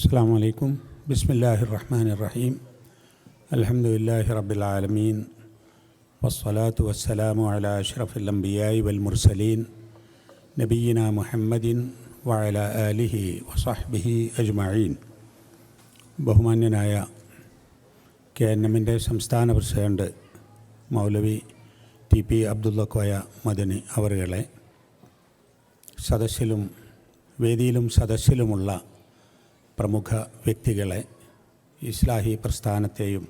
السلام عليكم بسم الله الرحمن الرحيم الحمد لله رب العالمين والصلاة والسلام على أشرف الأنبياء والمرسلين نبينا محمد وعلى آله وصحبه أجمعين. ബഹുമാന്യനായ KNM-ൻ്റെ സംസ്ഥാന പ്രസിഡന്റ് മൗലവി TP അബ്ദുള്ള കോയ മദനി അവറുകളെ, സദസ്സിലും വേദിയിലും സദസ്സിലുമുള്ള പ്രമുഖ വ്യക്തികളെ, ഇസ്ലാഹി പ്രസ്ഥാനത്തെയും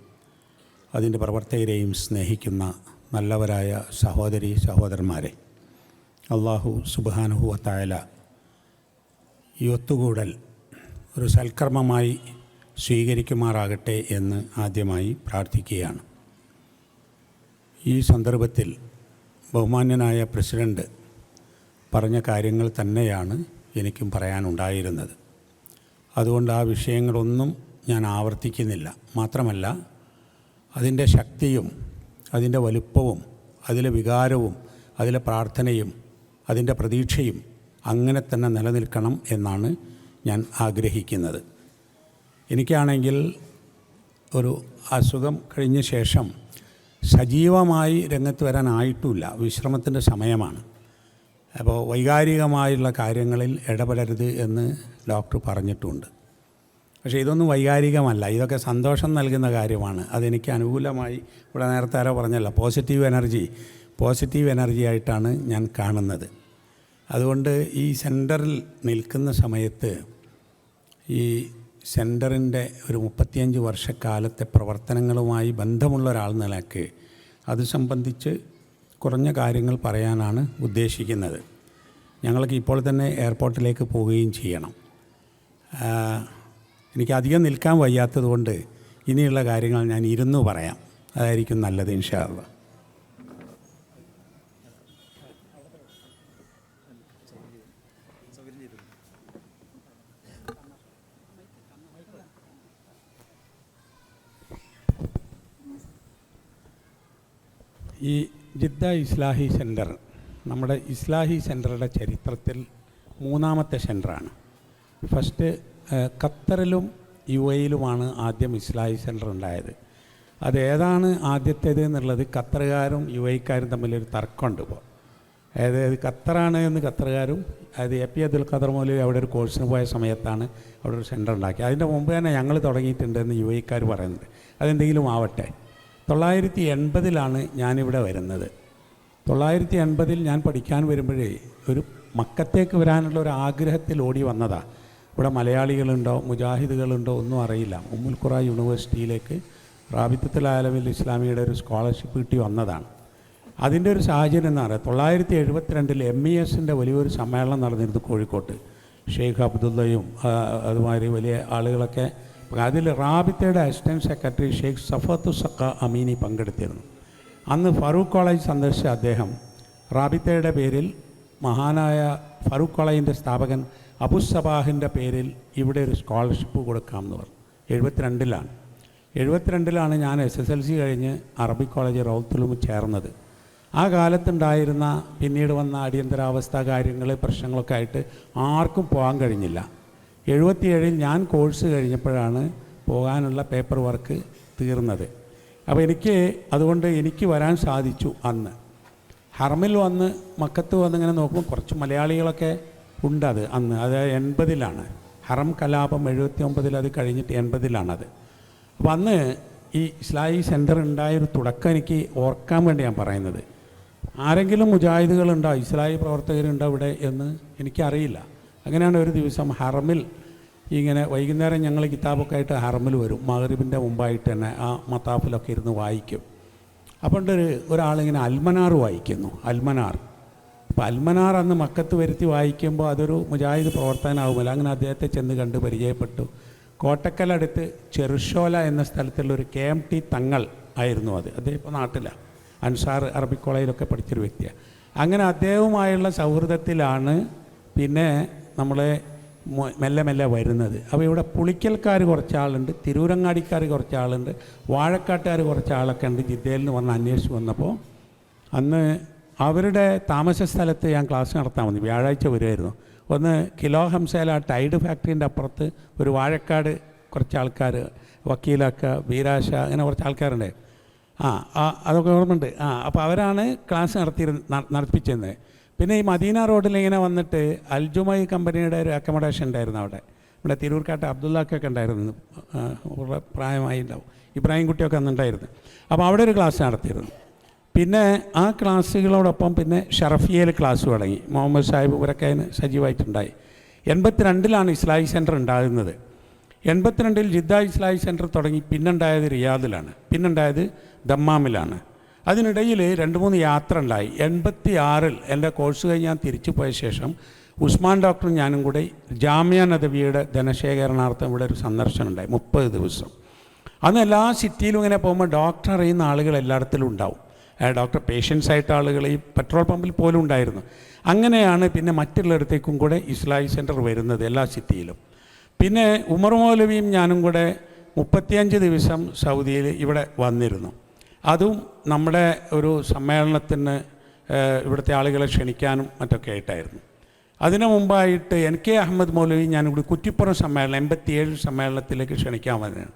അതിൻ്റെ പ്രവർത്തകരെയും സ്നേഹിക്കുന്ന നല്ലവരായ സഹോദരി സഹോദരന്മാരെ, അള്ളാഹു സുബ്ഹാനഹു വ തആല ഈ ഒത്തുകൂടൽ ഒരു സൽക്കർമ്മമായി സ്വീകരിക്കുമാറാകട്ടെ എന്ന് ആദ്യമായി പ്രാർത്ഥിക്കുകയാണ്. ഈ സന്ദർഭത്തിൽ ബഹുമാന്യനായ പ്രസിഡന്റ് പറഞ്ഞ കാര്യങ്ങൾ തന്നെയാണ് എനിക്കും പറയാനുണ്ടായിരുന്നത്. അതുകൊണ്ട് ആ വിഷയങ്ങളൊന്നും ഞാൻ ആവർത്തിക്കുന്നില്ല. മാത്രമല്ല, അതിൻ്റെ ശക്തിയും അതിൻ്റെ വലുപ്പവും അതിലെ വികാരവും അതിലെ പ്രാർത്ഥനയും അതിൻ്റെ പ്രതീക്ഷയും അങ്ങനെ തന്നെ നിലനിൽക്കണം എന്നാണ് ഞാൻ ആഗ്രഹിക്കുന്നത്. എനിക്കാണെങ്കിൽ ഒരു അസുഖം കഴിഞ്ഞ ശേഷം സജീവമായി രംഗത്ത് വരാനായിട്ടുമില്ല, വിശ്രമത്തിൻ്റെ സമയമാണ്. അപ്പോൾ വൈകാരികമായുള്ള കാര്യങ്ങളിൽ ഇടപെടരുത് എന്ന് ഡോക്ടർ പറഞ്ഞിട്ടുണ്ട്. പക്ഷേ ഇതൊന്നും വൈകാരികമല്ല, ഇതൊക്കെ സന്തോഷം നൽകുന്ന കാര്യമാണ്. അതെനിക്ക് അനുകൂലമായി, ഇവിടെ നേരത്തെ ആരോ പറഞ്ഞല്ലോ, പോസിറ്റീവ് എനർജി ആയിട്ടാണ് ഞാൻ കാണുന്നത്. അതുകൊണ്ട് ഈ സെൻറ്ററിൽ നിൽക്കുന്ന സമയത്ത് ഈ സെൻറ്ററിൻ്റെ ഒരു 35 വർഷക്കാലത്തെ പ്രവർത്തനങ്ങളുമായി ബന്ധമുള്ള ഒരാൾ നിലയ്ക്ക് അത് സംബന്ധിച്ച് കുറഞ്ഞ കാര്യങ്ങൾ പറയാനാണ് ഉദ്ദേശിക്കുന്നത്. ഞങ്ങൾക്ക് ഇപ്പോൾ തന്നെ എയർപോർട്ടിലേക്ക് പോവുകയും ചെയ്യണം. എനിക്കധികം നിൽക്കാൻ വയ്യാത്തതുകൊണ്ട് ഇനിയുള്ള കാര്യങ്ങൾ ഞാൻ ഇരുന്നു പറയാം, അതായിരിക്കും നല്ലത് ഇൻഷാ അല്ലാഹ്. ഈ ജിദ്ദ ഇസ്ലാഹി സെൻറ്റർ നമ്മുടെ ഇസ്ലാഹി സെൻറ്ററുടെ ചരിത്രത്തിൽ 3ാമത്തെ സെൻറ്ററാണ്. ഫസ്റ്റ് ഖത്തറിലും UAE-യിലുമാണ് ആദ്യം ഇസ്ലാഹി സെൻറ്റർ ഉണ്ടായത്. അതേതാണ് ആദ്യത്തേത് എന്നുള്ളത് ഖത്തറുകാരും UAE-ക്കാരും തമ്മിലൊരു തർക്കമുണ്ട് ഇപ്പോൾ. അതായത് ഖത്തറാണ് എന്ന് ഖത്തറുകാരും, അതായത് AP അബ്ദുൽ ഖാദർ മൗലവി അവിടെ ഒരു കോഴ്സിന് പോയ സമയത്താണ് അവിടെ ഒരു സെൻറ്റർ ഉണ്ടാക്കി. അതിൻ്റെ മുമ്പ് തന്നെ ഞങ്ങൾ തുടങ്ങിയിട്ടുണ്ട് എന്ന് UAE-ക്കാർ പറയുന്നുണ്ട്. അതെന്തെങ്കിലും ആവട്ടെ. 980-ലാണ് ഞാനിവിടെ വരുന്നത്. 980-ൽ ഞാൻ പഠിക്കാൻ വരുമ്പോഴേ ഒരു മക്കത്തേക്ക് വരാനുള്ള ഒരു ആഗ്രഹത്തിൽ ഓടി വന്നതാണ്. ഇവിടെ മലയാളികളുണ്ടോ മുജാഹിദുകളുണ്ടോ ഒന്നും അറിയില്ല. ഉമ്മുൽ ഖുറ യൂണിവേഴ്സിറ്റിയിലേക്ക് റാബിത്തത്തുൽ ആലമിൽ ഇസ്ലാമിയുടെ ഒരു സ്കോളർഷിപ്പ് കിട്ടി വന്നതാണ്. അതിൻ്റെ ഒരു സാഹചര്യം എന്ന് പറയുക, 972-ൽ MES-ൻ്റെ വലിയൊരു സമ്മേളനം നടന്നിരുന്നു കോഴിക്കോട്ട്. ഷെയ്ഖ് അബ്ദുള്ളയും അതുമാതിരി വലിയ ആളുകളൊക്കെ. അതിൽ റാബിത്തയുടെ അസിസ്റ്റൻറ്റ് സെക്രട്ടറി ഷെയ്ഖ് സഫത്തു സക്ക അമീനി പങ്കെടുത്തിരുന്നു. അന്ന് ഫറൂഖ് കോളേജ് സന്ദർശിച്ച അദ്ദേഹം റാബിത്തയുടെ പേരിൽ, മഹാനായ ഫറൂഖ് കോളേജിൻ്റെ സ്ഥാപകൻ അബു സബാഹിൻ്റെ പേരിൽ ഇവിടെ ഒരു സ്കോളർഷിപ്പ് കൊടുക്കാമെന്ന് പറഞ്ഞു. 72-ലാണ് ഞാൻ SSLC കഴിഞ്ഞ് അറബിക് കോളേജ് റൗത്തുലും ചേർന്നത്. ആ കാലത്തുണ്ടായിരുന്ന പിന്നീട് വന്ന അടിയന്തരാവസ്ഥ കാര്യങ്ങൾ പ്രശ്നങ്ങളൊക്കെ ആയിട്ട് ആർക്കും പോകാൻ കഴിഞ്ഞില്ല. 77-ൽ ഞാൻ കോഴ്സ് കഴിഞ്ഞപ്പോഴാണ് പോകാനുള്ള പേപ്പർ വർക്ക് തീർന്നത്. അപ്പോൾ അതുകൊണ്ട് എനിക്ക് വരാൻ സാധിച്ചു. അന്ന് ഹറമിൽ വന്ന് മക്കത്ത് വന്നിങ്ങനെ നോക്കുമ്പോൾ കുറച്ച് മലയാളികളൊക്കെ ഉണ്ട്. അന്ന് 80-ലാണ് ഹറം കലാപം. 79-ൽ അത് കഴിഞ്ഞിട്ട് 80-ലാണത്. അപ്പോൾ അന്ന് ഈ ഇസ്ലാഹി സെൻറ്റർ ഉണ്ടായൊരു തുടക്കം എനിക്ക് ഓർക്കാൻ വേണ്ടി ഞാൻ പറയുന്നത്. ആരെങ്കിലും മുജാഹിദുകളുണ്ടോ, ഇസ്ലാഹി പ്രവർത്തകരുണ്ടോ ഇവിടെ എന്ന് എനിക്കറിയില്ല. അങ്ങനെയാണ് ഒരു ദിവസം ഹറമിൽ ഇങ്ങനെ വൈകുന്നേരം ഞങ്ങൾ കിതാബൊക്കെ ആയിട്ട് ഹറമിൽ വരും. മഗ്രിബിൻ്റെ മുമ്പായിട്ട് തന്നെ ആ മത്താഫിലൊക്കെ ഇരുന്ന് വായിക്കും. അപ്പോൾ ഒരാളിങ്ങനെ അൽമനാർ വായിക്കുന്നു. അപ്പോൾ അൽമനാർ അന്ന് മക്കത്ത് വരുത്തി വായിക്കുമ്പോൾ അതൊരു മുജാഹിദ് പ്രവർത്തകനാവുമല്ലോ. അങ്ങനെ അദ്ദേഹത്തെ ചെന്ന് കണ്ട് പരിചയപ്പെട്ടു. കോട്ടക്കലടുത്ത് ചെറുഷോല എന്ന സ്ഥലത്തുള്ളൊരു KMT തങ്ങൾ ആയിരുന്നു അത്. അദ്ദേഹം ഇപ്പോൾ നാട്ടിലാണ്, അൻസാർ അറബിക് കോളേജിലൊക്കെ പഠിച്ചൊരു വ്യക്തിയാണ്. അങ്ങനെ അദ്ദേഹവുമായുള്ള സൗഹൃദത്തിലാണ് പിന്നെ നമ്മളെ മെല്ലെ വരുന്നത്. അപ്പോൾ ഇവിടെ പുളിക്കൽക്കാർ കുറച്ച് ആളുണ്ട്, തിരൂരങ്ങാടിക്കാർ കുറച്ച് ആളുണ്ട്, വാഴക്കാട്ടുകാർ കുറച്ച് ആളൊക്കെ ഉണ്ട്. ജിദ്ദയിൽ നിന്ന് വന്ന് അന്വേഷിച്ച് വന്നപ്പോൾ അന്ന് അവരുടെ താമസ സ്ഥലത്ത് ഞാൻ ക്ലാസ് നടത്താൻ വന്നു. വ്യാഴാഴ്ച വരുമായിരുന്നു. ഒന്ന് കിലോ ഹംസയിൽ ആ ടൈഡ് ഫാക്ടറിൻ്റെ അപ്പുറത്ത് ഒരു വാഴക്കാട് കുറച്ച് ആൾക്കാർ, വക്കീലക്ക, വീരാശ, അങ്ങനെ കുറച്ച് ആൾക്കാരുണ്ട്. അതൊക്കെ ഓർമ്മയുണ്ട്. അപ്പോൾ അവരാണ് ക്ലാസ് നടത്തിപ്പിച്ചിരുന്നത്. പിന്നെ ഈ മദീന റോഡിൽ ഇങ്ങനെ വന്നിട്ട് അൽജുമൈ കമ്പനിയുടെ ഒരു അക്കോമഡേഷൻ ഉണ്ടായിരുന്നു അവിടെ. ഇവിടെ തിരൂർക്കാട്ട് അബ്ദുള്ളക്കൊക്കെ ഉണ്ടായിരുന്നു, പ്രായമായി ഉണ്ടാവും, ഇബ്രാഹിം കുട്ടിയൊക്കെ അന്നുണ്ടായിരുന്നു. അപ്പോൾ അവിടെ ഒരു ക്ലാസ് നടത്തിയിരുന്നു. പിന്നെ ആ ക്ലാസ്സുകളോടൊപ്പം പിന്നെ ഷറഫിയയിൽ ക്ലാസ് തുടങ്ങി. മുഹമ്മദ് സാഹിബ് ഇവരൊക്കെ അതിന് സജീവമായിട്ടുണ്ടായി. 82 ഇസ്ലാഹി സെൻറ്റർ ഉണ്ടാകുന്നത്. 82 ജിദ്ദ ഇസ്ലാഹി സെൻറ്റർ തുടങ്ങി. പിന്നുണ്ടായത് റിയാദിലാണ്, പിന്നുണ്ടായത് ദമ്മാമിലാണ്. അതിനിടയിൽ 2-3 യാത്ര ഉണ്ടായി. 86 എൻ്റെ കോഴ്സ് കഴിഞ്ഞ് ഞാൻ തിരിച്ചു പോയ ശേഷം ഉസ്മാൻ ഡോക്ടറും ഞാനും കൂടെ ജാമിയ നദവിയുടെ ധനശേഖരണാർത്ഥം ഇവിടെ ഒരു സന്ദർശനം ഉണ്ടായി 30 ദിവസം. അന്ന് എല്ലാ സിറ്റിയിലും ഇങ്ങനെ പോകുമ്പോൾ ഡോക്ടർ അറിയുന്ന ആളുകൾ എല്ലായിടത്തിലും ഉണ്ടാവും. ഡോക്ടർ പേഷ്യൻസ് ആയിട്ട് ആളുകൾ ഈ പെട്രോൾ പമ്പിൽ പോലും ഉണ്ടായിരുന്നു. അങ്ങനെയാണ് പിന്നെ മറ്റുള്ളിടത്തേക്കും കൂടെ ഇസ്ലാഹി സെൻറ്റർ വരുന്നത് എല്ലാ സിറ്റിയിലും. പിന്നെ ഉമർ മൗലവിയും ഞാനും കൂടെ 35 ദിവസം സൗദിയിൽ ഇവിടെ വന്നിരുന്നു. അതും നമ്മുടെ ഒരു സമ്മേളനത്തിന് ഇവിടുത്തെ ആളുകളെ ക്ഷണിക്കാനും മറ്റൊക്കെ ആയിട്ടായിരുന്നു. അതിനു മുമ്പായിട്ട് NK അഹമ്മദ് മൗലവി ഞാനും കൂടി കുറ്റിപ്പുറം സമ്മേളനം 87 സമ്മേളനത്തിലേക്ക് ക്ഷണിക്കാൻ വന്നതാണ്.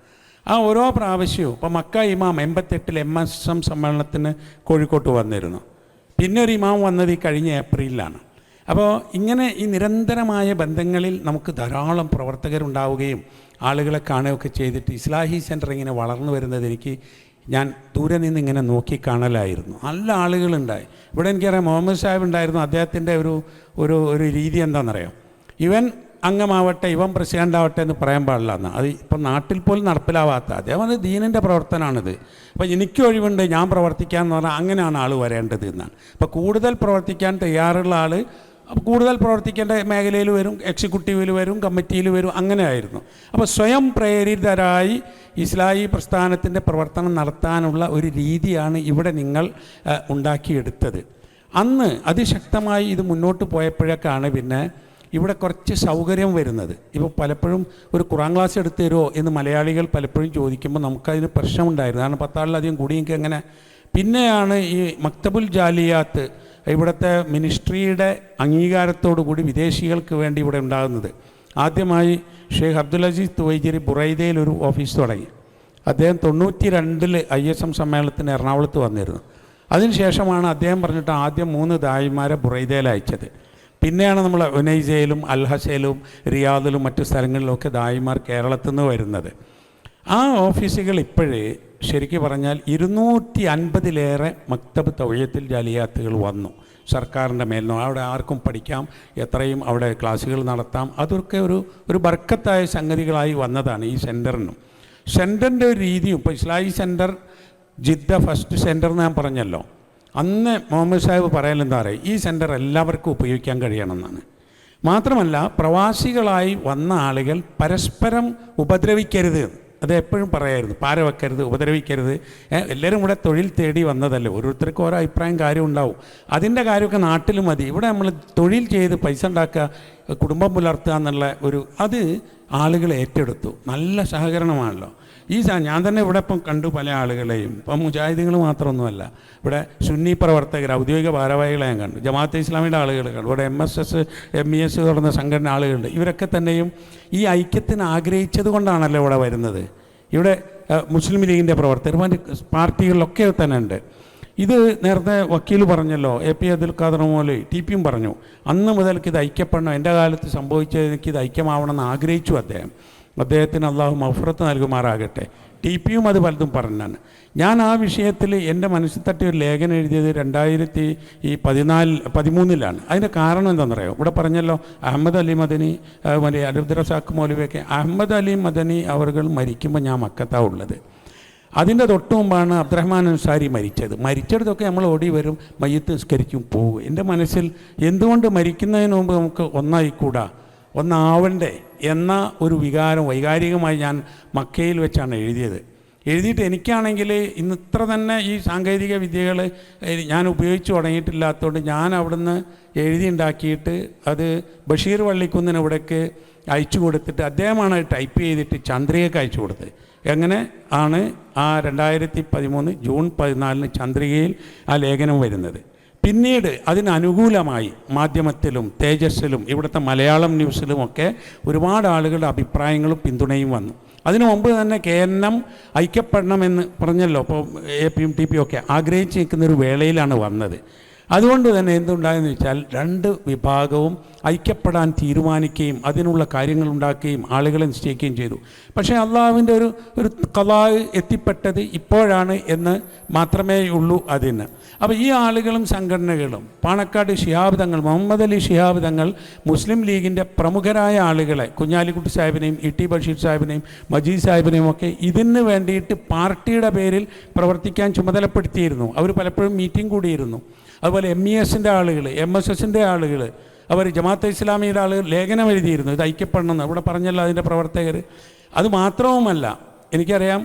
ഓരോ പ്രാവശ്യവും ഇപ്പോൾ മക്ക ഇമാം 88 MSM സമ്മേളനത്തിന് കോഴിക്കോട്ട് വന്നിരുന്നു. പിന്നെ ഒരു ഇമാം വന്നത് ഈ കഴിഞ്ഞ ഏപ്രിലാണ്. അപ്പോൾ ഇങ്ങനെ ഈ നിരന്തരമായ ബന്ധങ്ങളിൽ നമുക്ക് ധാരാളം പ്രവർത്തകരുണ്ടാവുകയും ആളുകളെ കാണുകയൊക്കെ ചെയ്തിട്ട് ഇസ്ലാഹി സെൻറ്റർ ഇങ്ങനെ വളർന്നു വരുന്നത് ഞാൻ ദൂരെ നിന്ന് ഇങ്ങനെ നോക്കി കാണലായിരുന്നു. നല്ല ആളുകളുണ്ടായി. ഇവിടെ എനിക്കറിയാം മുഹമ്മദ് സാഹിബ് ഉണ്ടായിരുന്നു. അദ്ദേഹത്തിൻ്റെ ഒരു രീതി എന്താണെന്നറിയാം, ഇവൻ അംഗമാവട്ടെ, ഇവൻ പ്രസിഡൻ്റ് ആവട്ടെ എന്ന് പറയാൻ പാടില്ല എന്ന്. അത് ഇപ്പം നാട്ടിൽ പോലും നടപ്പിലാവാത്ത അദ്ദേഹം അത് ദീനിൻ്റെ പ്രവർത്തനമാണിത്. അപ്പോൾ എനിക്ക് ഒഴിവുണ്ട്, ഞാൻ പ്രവർത്തിക്കാമെന്ന് പറഞ്ഞാൽ അങ്ങനെയാണ് ആൾ വരേണ്ടത് എന്നാണ്. അപ്പോൾ കൂടുതൽ പ്രവർത്തിക്കാൻ തയ്യാറുള്ള ആൾ കൂടുതൽ പ്രവർത്തിക്കേണ്ട മേഖലയിൽ വരും, എക്സിക്യൂട്ടീവിൽ വരും, കമ്മിറ്റിയിൽ വരും, അങ്ങനെ ആയിരുന്നു. അപ്പോൾ സ്വയം പ്രേരിതരായി ഇസ്ലാഹി പ്രസ്ഥാനത്തിൻ്റെ പ്രവർത്തനം നടത്താനുള്ള ഒരു രീതിയാണ് ഇവിടെ നിങ്ങൾ ഉണ്ടാക്കിയെടുത്തത്. അന്ന് അതിശക്തമായി ഇത് മുന്നോട്ട് പോയപ്പോഴേക്കാണ് പിന്നെ ഇവിടെ കുറച്ച് സൗകര്യം വരുന്നത്. ഇപ്പോൾ പലപ്പോഴും ഒരു ഖുറാൻ ക്ലാസ് എടുത്തു തരുമോ എന്ന് മലയാളികൾ പലപ്പോഴും ചോദിക്കുമ്പോൾ നമുക്കതിന് പ്രശ്നമുണ്ടായിരുന്നു. കാരണം 10 ആളിലധികം കൂടിയെങ്കിൽ എങ്ങനെ. പിന്നെയാണ് ഈ മക്തബുൽ ജാലിയാത്ത് ഇവിടുത്തെ മിനിസ്ട്രിയുടെ അംഗീകാരത്തോടു കൂടി വിദേശികൾക്ക് വേണ്ടി ഇവിടെ ഉണ്ടാകുന്നത്. ആദ്യമായി ഷെയ്ഖ് അബ്ദുൽ അസീസ് തുവൈജരി ബുറൈദയിൽ ഒരു ഓഫീസ് തുടങ്ങി. അദ്ദേഹം 92 ISM സമ്മേളനത്തിന് എറണാകുളത്ത് വന്നിരുന്നു. അതിനുശേഷമാണ് അദ്ദേഹം പറഞ്ഞിട്ട് ആദ്യം 3 ദായിമാരെ ബുറൈദയിൽ അയച്ചത്. പിന്നെയാണ് നമ്മൾ ഉനൈസയിലും അൽഹസയിലും റിയാദിലും മറ്റു സ്ഥലങ്ങളിലുമൊക്കെ ദായിമാർ കേരളത്തിൽ നിന്ന് വരുന്നത്. ആ ഓഫീസുകൾ ഇപ്പോഴേ ശരിക്കും പറഞ്ഞാൽ 250-ലേറെ മക്തബ് തൗഹീദുൽ ജാലിയാത്തുകൾ വന്നു സർക്കാരിൻ്റെ മേലിനോ. അവിടെ ആർക്കും പഠിക്കാം, എത്രയും അവിടെ ക്ലാസ്സുകൾ നടത്താം. അതൊക്കെ ഒരു ബർക്കത്തായ സംഗതികളായി വന്നതാണ് ഈ സെൻറ്ററിനും. സെൻറ്ററിൻ്റെ ഒരു രീതിയും ഇപ്പോൾ ഇസ്ലാഹി സെൻറ്റർ ജിദ്ദ ഫസ്റ്റ് സെൻറ്റർ എന്ന് ഞാൻ പറഞ്ഞല്ലോ. അന്ന് മുഹമ്മദ് സാഹിബ് പറയലെന്താ പറയുക, ഈ സെൻറ്റർ എല്ലാവർക്കും ഉപയോഗിക്കാൻ കഴിയണമെന്നാണ്. മാത്രമല്ല പ്രവാസികളായി വന്ന ആളുകൾ പരസ്പരം ഉപദ്രവിക്കരുത്, അത് എപ്പോഴും പറയായിരുന്നു. പാര വെക്കരുത്, ഉപദ്രവിക്കരുത്. എല്ലാവരും ഇവിടെ തൊഴിൽ തേടി വന്നതല്ലേ, ഓരോരുത്തർക്കും ഓരോ അഭിപ്രായം കാര്യം ഉണ്ടാവും. അതിൻ്റെ കാര്യമൊക്കെ നാട്ടിൽ മതി. ഇവിടെ നമ്മൾ തൊഴിൽ ചെയ്ത് പൈസ ഉണ്ടാക്കുക, കുടുംബം പുലർത്തുക എന്നുള്ള അത് ആളുകൾ ഏറ്റെടുത്തു. നല്ല സഹകരണമാണല്ലോ. ഞാൻ തന്നെ ഇവിടെ ഇപ്പം കണ്ടു പല ആളുകളെയും. ഇപ്പം മുജാഹിദീങ്ങൾ മാത്രമൊന്നുമല്ല, ഇവിടെ സുന്നി പ്രവർത്തകർ, ഔദ്യോഗിക ഭാരവാഹികളെ ഞാൻ കണ്ടു, ജമാഅത്തെ ഇസ്ലാമിയുടെ ആളുകൾ കണ്ടു, ഇവിടെ MSS MES തുടർന്ന സംഘടന ആളുകളുണ്ട്. ഇവരൊക്കെ തന്നെയും ഈ ഐക്യത്തിന് ആഗ്രഹിച്ചത് കൊണ്ടാണല്ലോ ഇവിടെ വരുന്നത്. ഇവിടെ മുസ്ലിം ലീഗിൻ്റെ പ്രവർത്തകർ പാർട്ടികളിലൊക്കെ തന്നെ ഉണ്ട്. ഇത് നേരത്തെ വക്കീൽ പറഞ്ഞല്ലോ, AP അബ്ദുൽ ഖാദർ മൗലവി TPയും പറഞ്ഞു, അന്ന് മുതൽക്ക് ഇത് ഐക്യപ്പെടണം, എൻ്റെ കാലത്ത് സംഭവിച്ചത് എനിക്കിത് ഐക്യമാവണമെന്ന് ആഗ്രഹിച്ചു അദ്ദേഹത്തിന് അള്ളാഹു മഗ്ഫിറത്ത് നൽകുമാറാകട്ടെ. TPയും അത് പലതും പറഞ്ഞാണ്. ഞാൻ ആ വിഷയത്തിൽ എൻ്റെ മനസ്സിൽ തട്ടി ഒരു ലേഖനം എഴുതിയത് 2013 അതിൻ്റെ കാരണം എന്താണെന്നറിയോ? ഇവിടെ പറഞ്ഞല്ലോ അഹമ്മദ് അലി മദനി, അബ്ദുൽ റസാഖ് മൗലവിയൊക്കെ. അഹമ്മദ് അലി മദനി അവർ മരിക്കുമ്പോൾ ഞാൻ മക്കത്താണ് ഉള്ളത്. അതിൻ്റെ തൊട്ട് മുമ്പാണ് അബ്ദുറഹ്മാൻ അൻസാരി മരിച്ചെടുത്തൊക്കെ നമ്മൾ ഓടി വരും, മയ്യത്ത് നിസ്കരിക്കും, പോകും. എൻ്റെ മനസ്സിൽ എന്തുകൊണ്ട് മരിക്കുന്നതിന് മുമ്പ് നമുക്ക് ഒന്നായിക്കൂടാ, ഒന്നാവണ്ടേ എന്ന ഒരു വൈകാരികമായി ഞാൻ മക്കയിൽ വെച്ചാണ് എഴുതിയിട്ട് എനിക്കാണെങ്കിൽ ഇന്ന് ഇത്ര തന്നെ ഈ സാങ്കേതിക വിദ്യകൾ ഞാൻ ഉപയോഗിച്ച് തുടങ്ങിയിട്ടില്ലാത്തതുകൊണ്ട് ഞാൻ അവിടുന്ന് ഉണ്ടാക്കിയിട്ട് അത് ബഷീർ വള്ളിക്കുന്നിന് ഇവിടേക്ക് അയച്ചു കൊടുത്തിട്ട് അദ്ദേഹമാണ് ടൈപ്പ് ചെയ്തിട്ട് ചന്ദ്രികയ്ക്ക് അയച്ചു കൊടുത്തത്. എങ്ങനെ ആണ് ആ 2013 ജൂൺ 14 ചന്ദ്രികയിൽ ആ ലേഖനം വരുന്നത്. പിന്നീട് അതിനനുകൂലമായി മാധ്യമത്തിലും തേജസ്സിലും ഇവിടുത്തെ മലയാളം ന്യൂസിലുമൊക്കെ ഒരുപാട് ആളുകളുടെ അഭിപ്രായങ്ങളും പിന്തുണയും വന്നു. അതിനു മുമ്പ് തന്നെ KNM ഐക്യപ്പെടണമെന്ന് പറഞ്ഞല്ലോ. അപ്പോൾ AP യും TP ഒക്കെ ആഗ്രഹിച്ച് നിൽക്കുന്നൊരു വേളയിലാണ് വന്നത്. അതുകൊണ്ട് തന്നെ എന്തുണ്ടായെന്ന് വെച്ചാൽ രണ്ട് വിഭാഗവും ഐക്യപ്പെടാൻ തീരുമാനിക്കുകയും അതിനുള്ള കാര്യങ്ങൾ ഉണ്ടാക്കുകയും ആളുകളെ നിശ്ചയിക്കുകയും ചെയ്തു. പക്ഷേ അള്ളാഹുവിൻ്റെ ഒരു ഖലാ എത്തിപ്പെട്ടത് ഇപ്പോഴാണ് എന്ന് മാത്രമേ ഉള്ളൂ അതിന്. അപ്പോൾ ഈ ആളുകളും സംഘടനകളും പാണക്കാട് ശിഹാബ് തങ്ങൾ, മുഹമ്മദ് അലി ശിഹാബ് തങ്ങൾ, മുസ്ലിം ലീഗിൻ്റെ പ്രമുഖരായ ആളുകളെ, കുഞ്ഞാലിക്കുട്ടി സാഹിബിനെയും ET ബഷീർ സാഹിബിനെയും മജീദ് സാഹിബിനെയും ഒക്കെ ഇതിന് വേണ്ടിയിട്ട് പാർട്ടിയുടെ പേരിൽ പ്രവർത്തിക്കാൻ ചുമതലപ്പെടുത്തിയിരുന്നു. അവർ പലപ്പോഴും മീറ്റിംഗ് കൂടിയിരുന്നു. അതുപോലെ MESൻ്റെ ആളുകൾ, MSSൻ്റെ ആളുകൾ, അവർ ജമാഅത്തെ ഇസ്ലാമിയുടെ ആളുകൾ ലേഖനം എഴുതിയിരുന്നു, ഇത് ഐക്യപ്പെടണമെന്ന്. ഇവിടെ പറഞ്ഞല്ലോ അതിൻ്റെ പ്രവർത്തകർ. അത് മാത്രവുമല്ല, എനിക്കറിയാം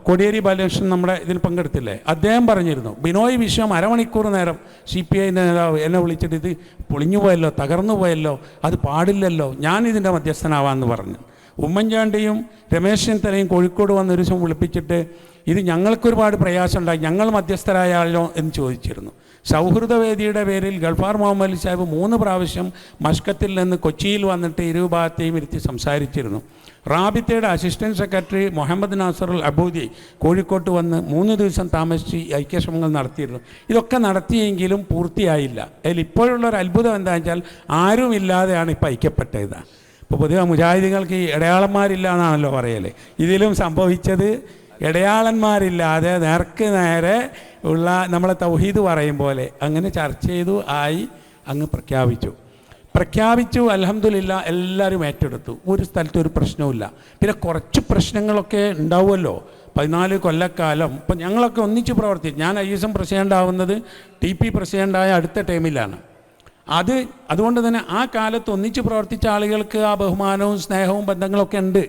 കോടിയേരി ബാലകൃഷ്ണൻ നമ്മുടെ ഇതിൽ പങ്കെടുത്തില്ലേ, അദ്ദേഹം പറഞ്ഞിരുന്നു ബിനോയ് വിശ്വം അരമണിക്കൂർ നേരം CPI നേതാവ് എന്നെ വിളിച്ചിട്ട് ഇത് പൊളിഞ്ഞു പോയല്ലോ, തകർന്നു പോയല്ലോ, അത് പാടില്ലല്ലോ, ഞാനിതിൻ്റെ മധ്യസ്ഥനാവാമെന്ന് പറഞ്ഞു. ഉമ്മൻചാണ്ടിയും രമേശ് ചെന്നിത്തലയും കോഴിക്കോട് വന്നൊരു ദിവസം വിളിപ്പിച്ചിട്ട് ഇത് ഞങ്ങൾക്കൊരുപാട് പ്രയാസമുണ്ടായി, ഞങ്ങൾ മധ്യസ്ഥരായാലോ എന്ന് ചോദിച്ചിരുന്നു. സൗഹൃദവേദിയുടെ പേരിൽ ഗൾഫാർ മുഹമ്മദ് അലി സാഹിബ് 3 പ്രാവശ്യം മസ്കത്തിൽ നിന്ന് കൊച്ചിയിൽ വന്നിട്ട് ഇരുഭാഗത്തെയും ഇരുത്തി സംസാരിച്ചിരുന്നു. റാബിത്തയുടെ അസിസ്റ്റൻറ്റ് സെക്രട്ടറി മുഹമ്മദ് നാസറുൽ അബൂദി കോഴിക്കോട്ട് വന്ന് 3 ദിവസം താമസിച്ച് ഐക്യശ്രമങ്ങൾ നടത്തിയിരുന്നു. ഇതൊക്കെ നടത്തിയെങ്കിലും പൂർത്തിയായില്ല. അതിൽ ഇപ്പോഴുള്ളൊരു അത്ഭുതം എന്താണെന്ന് വെച്ചാൽ ആരുമില്ലാതെയാണ് ഇപ്പോൾ ഐക്യപ്പെട്ടത്. ഇപ്പോൾ പൊതുവെ മുജാഹിദീങ്ങൾക്ക് ഈ ഇടയാളന്മാരില്ല എന്നാണല്ലോ പറയല്. ഇതിലും സംഭവിച്ചത് ഇടയാളന്മാരില്ലാതെ നേർക്ക് നേരെ ഉള്ള നമ്മളെ തൗഹീദ് പറയും പോലെ അങ്ങനെ ചർച്ച ചെയ്തു ആയി അങ്ങ് പ്രഖ്യാപിച്ചു. അൽഹംദുലില്ലാ എല്ലാവരും ഏറ്റെടുത്തു. ഒരു സ്ഥലത്ത് ഒരു പ്രശ്നവുമില്ല. പിന്നെ കുറച്ച് പ്രശ്നങ്ങളൊക്കെ ഉണ്ടാവുമല്ലോ. 14 കൊല്ലക്കാലം ഇപ്പം ഞങ്ങളൊക്കെ ഒന്നിച്ച് പ്രവർത്തിച്ചു. ഞാൻ ISM പ്രസിഡൻ്റ് ആവുന്നത് TP പ്രസിഡൻ്റായ അടുത്ത ടൈമിലാണ്. അതുകൊണ്ട് തന്നെ ആ കാലത്ത് ഒന്നിച്ച് പ്രവർത്തിച്ച ആളുകൾക്ക് ആ ബഹുമാനവും സ്നേഹവും ബന്ധങ്ങളൊക്കെ ഉണ്ട്,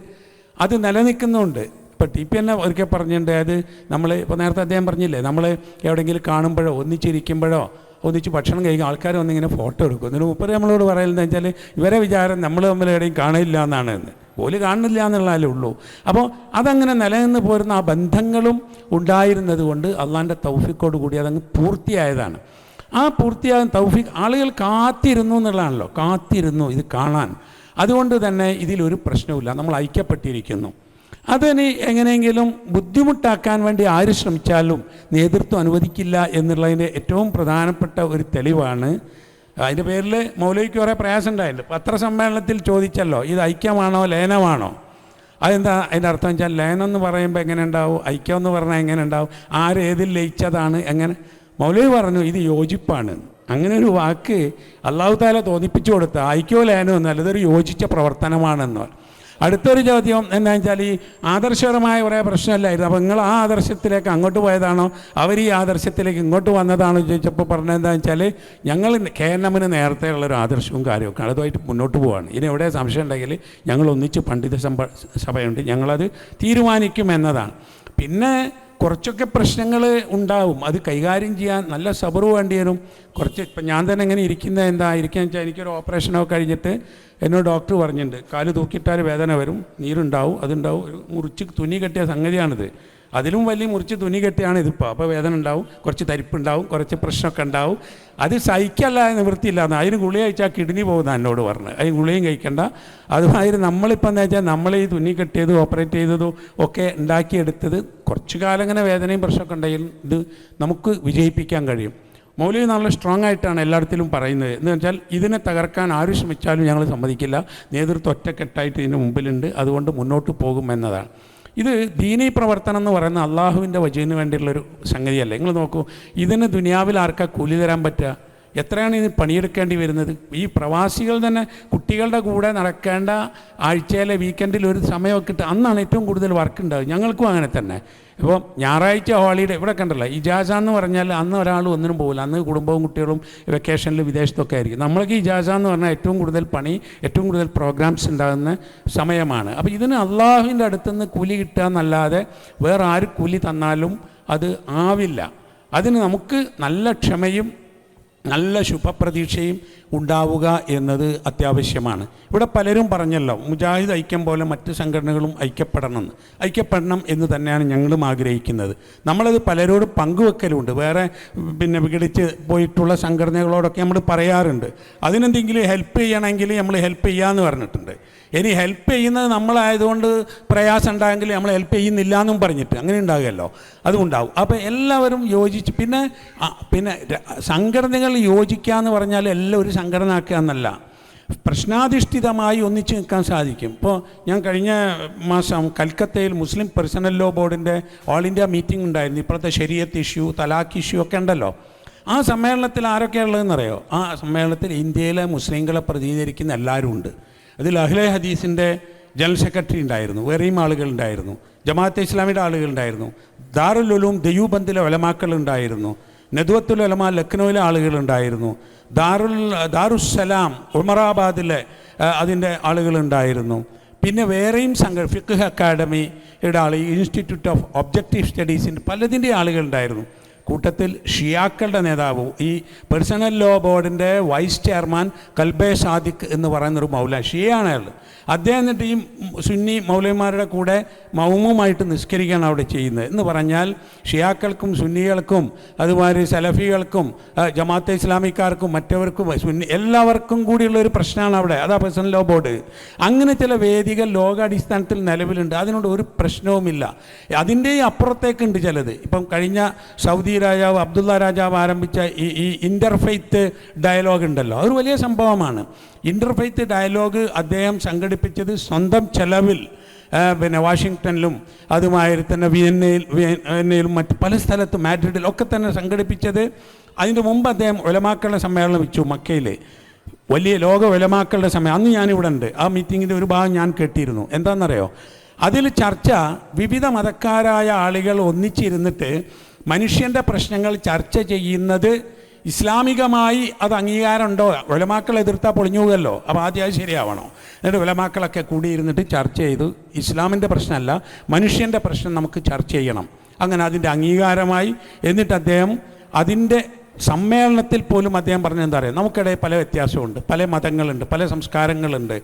അത് നിലനിൽക്കുന്നുണ്ട്. ഇപ്പോൾ TP തന്നെ ഒരിക്കൽ പറഞ്ഞിട്ടുണ്ട്, അത് നമ്മൾ ഇപ്പോൾ നേരത്തെ അദ്ദേഹം പറഞ്ഞില്ലേ, നമ്മൾ എവിടെയെങ്കിലും കാണുമ്പോഴോ ഒന്നിച്ചിരിക്കുമ്പോഴോ ഒന്നിച്ച് ഭക്ഷണം കഴിക്കും ആൾക്കാർ വന്നിങ്ങനെ ഫോട്ടോ എടുക്കും. എന്നിട്ട് മുപ്പത് നമ്മളോട് പറയുന്നത് വെച്ചാൽ ഇവരെ വിചാരം നമ്മൾ തമ്മിൽ എവിടെയും കാണില്ല എന്നാണ് എന്ന്. ഓല് കാണുന്നില്ല എന്നുള്ളതല്ലേ ഉള്ളൂ. അപ്പോൾ അതങ്ങനെ നിലനിന്ന് പോരുന്ന ആ ബന്ധങ്ങളും ഉണ്ടായിരുന്നത് കൊണ്ട് അള്ളാൻ്റെ തൗഫീഖോട് കൂടി അതങ്ങ് പൂർത്തിയായതാണ്. ആ പൂർത്തിയായ തൗഫീഖ് ആളുകൾ കാത്തിരുന്നു എന്നുള്ളതാണല്ലോ, കാത്തിരുന്നു ഇത് കാണാൻ. അതുകൊണ്ട് തന്നെ ഇതിലൊരു പ്രശ്നവുമില്ല, നമ്മൾ ഐക്യപ്പെട്ടിരിക്കുന്നു. അതിന് എങ്ങനെയെങ്കിലും ബുദ്ധിമുട്ടാക്കാൻ വേണ്ടി ആര് ശ്രമിച്ചാലും നേതൃത്വം അനുവദിക്കില്ല എന്നുള്ളതിൻ്റെ ഏറ്റവും പ്രധാനപ്പെട്ട ഒരു തെളിവാണ്. അതിൻ്റെ പേരിൽ മൗലവിക്ക് കുറേ പ്രയാസം ഉണ്ടായിട്ടുണ്ട്. പത്രസമ്മേളനത്തിൽ ചോദിച്ചല്ലോ, ഇത് ഐക്യമാണോ ലയനമാണോ? അതെന്താ അതിൻ്റെ അർത്ഥം വെച്ചാൽ ലയനം എന്ന് പറയുമ്പോൾ എങ്ങനെ ഉണ്ടാവും, ഐക്യം എന്ന് പറഞ്ഞാൽ എങ്ങനെ ഉണ്ടാവും, ആരേതിൽ ലയിച്ചതാണ് എങ്ങനെ? മൗലവി പറഞ്ഞു ഇത് യോജിപ്പാണ്. അങ്ങനെ ഒരു വാക്ക് അല്ലാഹു തആല തോന്നിപ്പിച്ചു കൊടുത്ത ഐക്യോ ലയനോ എന്നല്ല, ഇതൊരു യോജിച്ച പ്രവർത്തനമാണെന്ന്. അടുത്തൊരു ചോദ്യം എന്താണെന്ന് വെച്ചാൽ ഈ ആദർശപരമായ കുറേ പ്രശ്നമല്ലായിരുന്നു. അപ്പോൾ നിങ്ങൾ ആ ആദർശത്തിലേക്ക് അങ്ങോട്ട് പോയതാണോ, അവർ ഈ ആദർശത്തിലേക്ക് ഇങ്ങോട്ട് വന്നതാണോ ചോദിച്ചപ്പോൾ പറഞ്ഞതെന്താണെന്ന് വെച്ചാൽ ഞങ്ങൾ KNM നേരത്തെ ഉള്ളൊരു ആദർശവും കാര്യമൊക്കെ അതുമായിട്ട് മുന്നോട്ട് പോവുകയാണ്. ഇനി എവിടെ സംശയം ഉണ്ടെങ്കിൽ ഞങ്ങൾ ഒന്നിച്ച് പണ്ഡിത സഭയുണ്ട്, ഞങ്ങളത് തീരുമാനിക്കും എന്നതാണ്. പിന്നെ കുറച്ചൊക്കെ പ്രശ്നങ്ങൾ ഉണ്ടാവും, അത് കൈകാര്യം ചെയ്യാൻ നല്ല സബർ വേണ്ടി വരും. കുറച്ച് ഇപ്പം ഞാൻ തന്നെ എങ്ങനെ ഇരിക്കുന്നത് ഇരിക്കുകയെന്ന് വെച്ചാൽ എനിക്കൊരു ഓപ്പറേഷനൊക്കെ കഴിഞ്ഞിട്ട് എന്നോട് ഡോക്ടർ പറഞ്ഞിട്ടുണ്ട്, കാല് തൂക്കിയിട്ടാൽ വേദന വരും, നീരുണ്ടാവും, അതുണ്ടാവും, ഒരു മുറിച്ച് തുന്നി കെട്ടിയ സംഗതിയാണിത്. അതിലും വലിയ മുറിച്ച് തുന്നി കെട്ടിയാണ് ഇതിപ്പോൾ. അപ്പോൾ വേദന ഉണ്ടാവും, കുറച്ച് തരിപ്പുണ്ടാവും, കുറച്ച് പ്രശ്നമൊക്കെ ഉണ്ടാവും. അത് സഹിക്കല്ല നിവൃത്തിയില്ല. അതിന് ഗുളിക കഴിച്ചാൽ കിഡ്നി പോകുന്ന എന്നോട് പറഞ്ഞു. അതിന് ഗുളികയും കഴിക്കണ്ട. അതുമാതിരി നമ്മളിപ്പോൾ എന്താ വെച്ചാൽ നമ്മൾ ഈ തുന്നി കെട്ടിയതും ഓപ്പറേറ്റ് ചെയ്തതും ഒക്കെ ഉണ്ടാക്കിയെടുത്തത് കുറച്ച് കാലം ഇങ്ങനെ വേദനയും പ്രശ്നമൊക്കെ ഉണ്ടെങ്കിൽ ഇത് നമുക്ക് വിജയിപ്പിക്കാൻ കഴിയും. മൗലവി നല്ല സ്ട്രോങ് ആയിട്ടാണ് എല്ലായിടത്തിലും പറയുന്നത്. എന്ന് വെച്ചാൽ ഇതിനെ തകർക്കാൻ ആര് ശ്രമിച്ചാലും ഞങ്ങൾ സമ്മതിക്കില്ല, നേതൃത്വം ഒറ്റക്കെട്ടായിട്ട് ഇതിന് മുമ്പിലുണ്ട്, അതുകൊണ്ട് മുന്നോട്ട് പോകും എന്നതാണ്. ഇത് ദീനീ പ്രവർത്തനം എന്ന് പറയുന്ന അള്ളാഹുവിൻ്റെ വജീന് വേണ്ടിയുള്ളൊരു സംഗതിയല്ല. നിങ്ങൾ നോക്കൂ, ഇതിന് ദുനിയാവിൽ ആർക്കാ കൂലി തരാൻ പറ്റുക? എത്രയാണ് ഇതിന് പണിയെടുക്കേണ്ടി വരുന്നത്? ഈ പ്രവാസികൾ തന്നെ കുട്ടികളുടെ കൂടെ നടക്കേണ്ട ആഴ്ചയിലെ വീക്കെൻഡിൽ ഒരു സമയമൊക്കെ ഇട്ട് അന്നാണ് ഏറ്റവും കൂടുതൽ വർക്ക് ഉണ്ടാകും. ഞങ്ങൾക്കും അങ്ങനെ തന്നെ. ഇപ്പോൾ ഞായറാഴ്ച ഹോളിഡേ ഇവിടെ കണ്ടല്ലോ, ഇജാസ എന്ന് പറഞ്ഞാൽ അന്ന് ഒരാൾ ഒന്നിനും പോകില്ല, അന്ന് കുടുംബവും കുട്ടികളും വെക്കേഷനിൽ വിദേശത്തൊക്കെ ആയിരിക്കും. നമ്മൾക്ക് ഇജാസ എന്ന് പറഞ്ഞാൽ ഏറ്റവും കൂടുതൽ പണി, ഏറ്റവും കൂടുതൽ പ്രോഗ്രാംസ് ഉണ്ടാകുന്ന സമയമാണ്. അപ്പോൾ ഇതിന് അള്ളാഹുവിൻ്റെ അടുത്തുനിന്ന് കൂലി കിട്ടുക എന്നല്ലാതെ വേറെ ആര് കൂലി തന്നാലും അത് ആവില്ല. അതിന് നമുക്ക് നല്ല ക്ഷമയും നല്ല ശുഭപ്രതീക്ഷയും ഉണ്ടാവുക എന്നത് അത്യാവശ്യമാണ്. ഇവിടെ പലരും പറഞ്ഞല്ലോ, മുജാഹിദ് ഐക്യം പോലെ മറ്റ് സംഘടനകളും ഐക്യപ്പെടണം എന്ന് തന്നെയാണ് ഞങ്ങളും ആഗ്രഹിക്കുന്നത്. നമ്മളത് പലരോടും പങ്കുവെക്കലുണ്ട്. വേറെ വിഘടിച്ച് പോയിട്ടുള്ള സംഘടനകളോടൊക്കെ നമ്മൾ പറയാറുണ്ട്, അതിനെന്തെങ്കിലും ഹെൽപ്പ് ചെയ്യണമെങ്കിൽ നമ്മൾ ഹെൽപ്പ് ചെയ്യാമെന്ന് പറഞ്ഞിട്ടുണ്ട്. ഇനി ഹെൽപ്പ് ചെയ്യുന്നത് നമ്മളായതുകൊണ്ട് പ്രയാസം ഉണ്ടായെങ്കിൽ നമ്മൾ ഹെൽപ്പ് ചെയ്യുന്നില്ല എന്നും പറഞ്ഞിട്ട് അങ്ങനെ ഉണ്ടാകുമല്ലോ, അതുണ്ടാവും. അപ്പോൾ എല്ലാവരും യോജിച്ച് പിന്നെ സംഘടനകൾ യോജിക്കുക എന്ന് പറഞ്ഞാൽ എല്ലാം ഒരു സംഘടന ആക്കുക എന്നല്ല, പ്രശ്നാധിഷ്ഠിതമായി ഒന്നിച്ച് നിൽക്കാൻ സാധിക്കും. ഇപ്പോൾ ഞാൻ കഴിഞ്ഞ മാസം കൽക്കത്തയിൽ മുസ്ലിം പേഴ്സണൽ ലോ ബോർഡിൻ്റെ ഓൾ ഇന്ത്യ മീറ്റിംഗ് ഉണ്ടായിരുന്നു. ഇപ്പോഴത്തെ ശരീഅത്ത് ഇഷ്യൂ, തലാഖ് ഇഷ്യൂ ഒക്കെ ഉണ്ടല്ലോ. ആ സമ്മേളനത്തിൽ ആരൊക്കെയാണ് ഉള്ളതെന്നറിയോ? ആ സമ്മേളനത്തിൽ ഇന്ത്യയിലെ മുസ്ലിങ്ങളെ പ്രതിനിധീകരിക്കുന്ന എല്ലാവരും ഉണ്ട്. അതിൽ അഹ്ലെ ഹദീസിൻ്റെ ജനറൽ സെക്രട്ടറി ഉണ്ടായിരുന്നു, വേറെയും ആളുകളുണ്ടായിരുന്നു, ജമാഅത്തെ ഇസ്ലാമിയുടെ ആളുകളുണ്ടായിരുന്നു, ദാറുൽ ഉലൂം ദയൂബന്ദിലെ ഉലമാക്കളുണ്ടായിരുന്നു, നദ്വത്തുൽ ഉലമാ ലക്നൗവിലെ ആളുകളുണ്ടായിരുന്നു, ദാറുസ്സലാം ഉമറാബാദിലെ അതിൻ്റെ ആളുകളുണ്ടായിരുന്നു. പിന്നെ വേറെയും ഫിഖ് അക്കാഡമിയുടെ ആൾ, ഇൻസ്റ്റിറ്റ്യൂട്ട് ഓഫ് ഒബ്ജക്റ്റീവ് സ്റ്റഡീസിൻ്റെ പലതിൻ്റെ ആളുകളുണ്ടായിരുന്നു. കൂട്ടത്തിൽ ഷിയാക്കളുടെ നേതാവ്, ഈ പേഴ്സണൽ ലോ ബോർഡിൻ്റെ വൈസ് ചെയർമാൻ കൽബെ സാദിഖ് എന്ന് പറയുന്നൊരു മൗല, ഷിയാണ് അയാൾ. അദ്ദേഹം എന്നിട്ട് ഈ സുന്നി മൗലന്മാരുടെ കൂടെ മൗമുമായിട്ട് നിസ്കരിക്കുകയാണ് അവിടെ ചെയ്യുന്നത്. എന്ന് പറഞ്ഞാൽ ഷിയാക്കൾക്കും സുന്നികൾക്കും അതുമാതിരി സലഫികൾക്കും ജമാഅത്തെ ഇസ്ലാമിക്കാർക്കും മറ്റവർക്കും എല്ലാവർക്കും കൂടിയുള്ളൊരു പ്രശ്നമാണ് അവിടെ. അതാ പേഴ്സണൽ ലോ ബോർഡ്. അങ്ങനെ ചില വേദികൾ ലോകാടിസ്ഥാനത്തിൽ നിലവിലുണ്ട്, അതിനോട് ഒരു പ്രശ്നവുമില്ല. അതിൻ്റെ അപ്പുറത്തേക്കുണ്ട് ചിലത്. ഇപ്പം കഴിഞ്ഞ സൗദി രാജാവ് അബ്ദുള്ള രാജാവ് ആരംഭിച്ച ഈ ഇൻ്റർഫെയ്ത്ത് ഡയലോഗ് ഉണ്ടല്ലോ, അതൊരു വലിയ സംഭവമാണ്. ഇൻ്റർഫെയ്ത്ത് ഡയലോഗ് അദ്ദേഹം സംഘടിപ്പിച്ചത് സ്വന്തം ചെലവിൽ വാഷിങ്ടണിലും അതുമാതിരി തന്നെ വിയന്നയിലും മറ്റ് പല സ്ഥലത്തും മാഡ്രിഡിലും ഒക്കെ തന്നെ സംഘടിപ്പിച്ചത്. അതിൻ്റെ മുമ്പ് അദ്ദേഹം ഉലമാക്കളുടെ സമ്മേളനം വെച്ചു മക്കയിൽ, വലിയ ലോക ഉലമാക്കളുടെ സമ്മേളനം. അന്ന് ഞാനിവിടെ ഉണ്ട്. ആ മീറ്റിങ്ങിൻ്റെ ഒരു ഭാഗം ഞാൻ കേട്ടിരുന്നു. എന്താണെന്നറിയോ? അതിൽ ചർച്ച വിവിധ മതക്കാരായ ആളുകൾ ഒന്നിച്ചിരുന്നിട്ട് മനുഷ്യൻ്റെ പ്രശ്നങ്ങൾ ചർച്ച ചെയ്യുന്നത് ഇസ്ലാമികമായി അത് അംഗീകാരമുണ്ടോ? ഉലമാക്കൾ എതിർത്താൽ പൊളിഞ്ഞു പോകുമല്ലോ. അപ്പോൾ ആദ്യം അത് ശരിയാവണോ? എന്നിട്ട് ഉലമാക്കളൊക്കെ കൂടിയിരുന്നിട്ട് ചർച്ച ചെയ്തു, ഇസ്ലാമിൻ്റെ പ്രശ്നമല്ല മനുഷ്യൻ്റെ പ്രശ്നം നമുക്ക് ചർച്ച ചെയ്യണം. അങ്ങനെ അതിൻ്റെ അംഗീകാരമായി. എന്നിട്ട് അദ്ദേഹം അതിൻ്റെ സമ്മേളനത്തിൽ പോലും അദ്ദേഹം പറഞ്ഞത് എന്താ പറയുക, നമുക്കിടയിൽ പല വ്യത്യാസമുണ്ട്, പല മതങ്ങളുണ്ട്, പല സംസ്കാരങ്ങളുണ്ട്.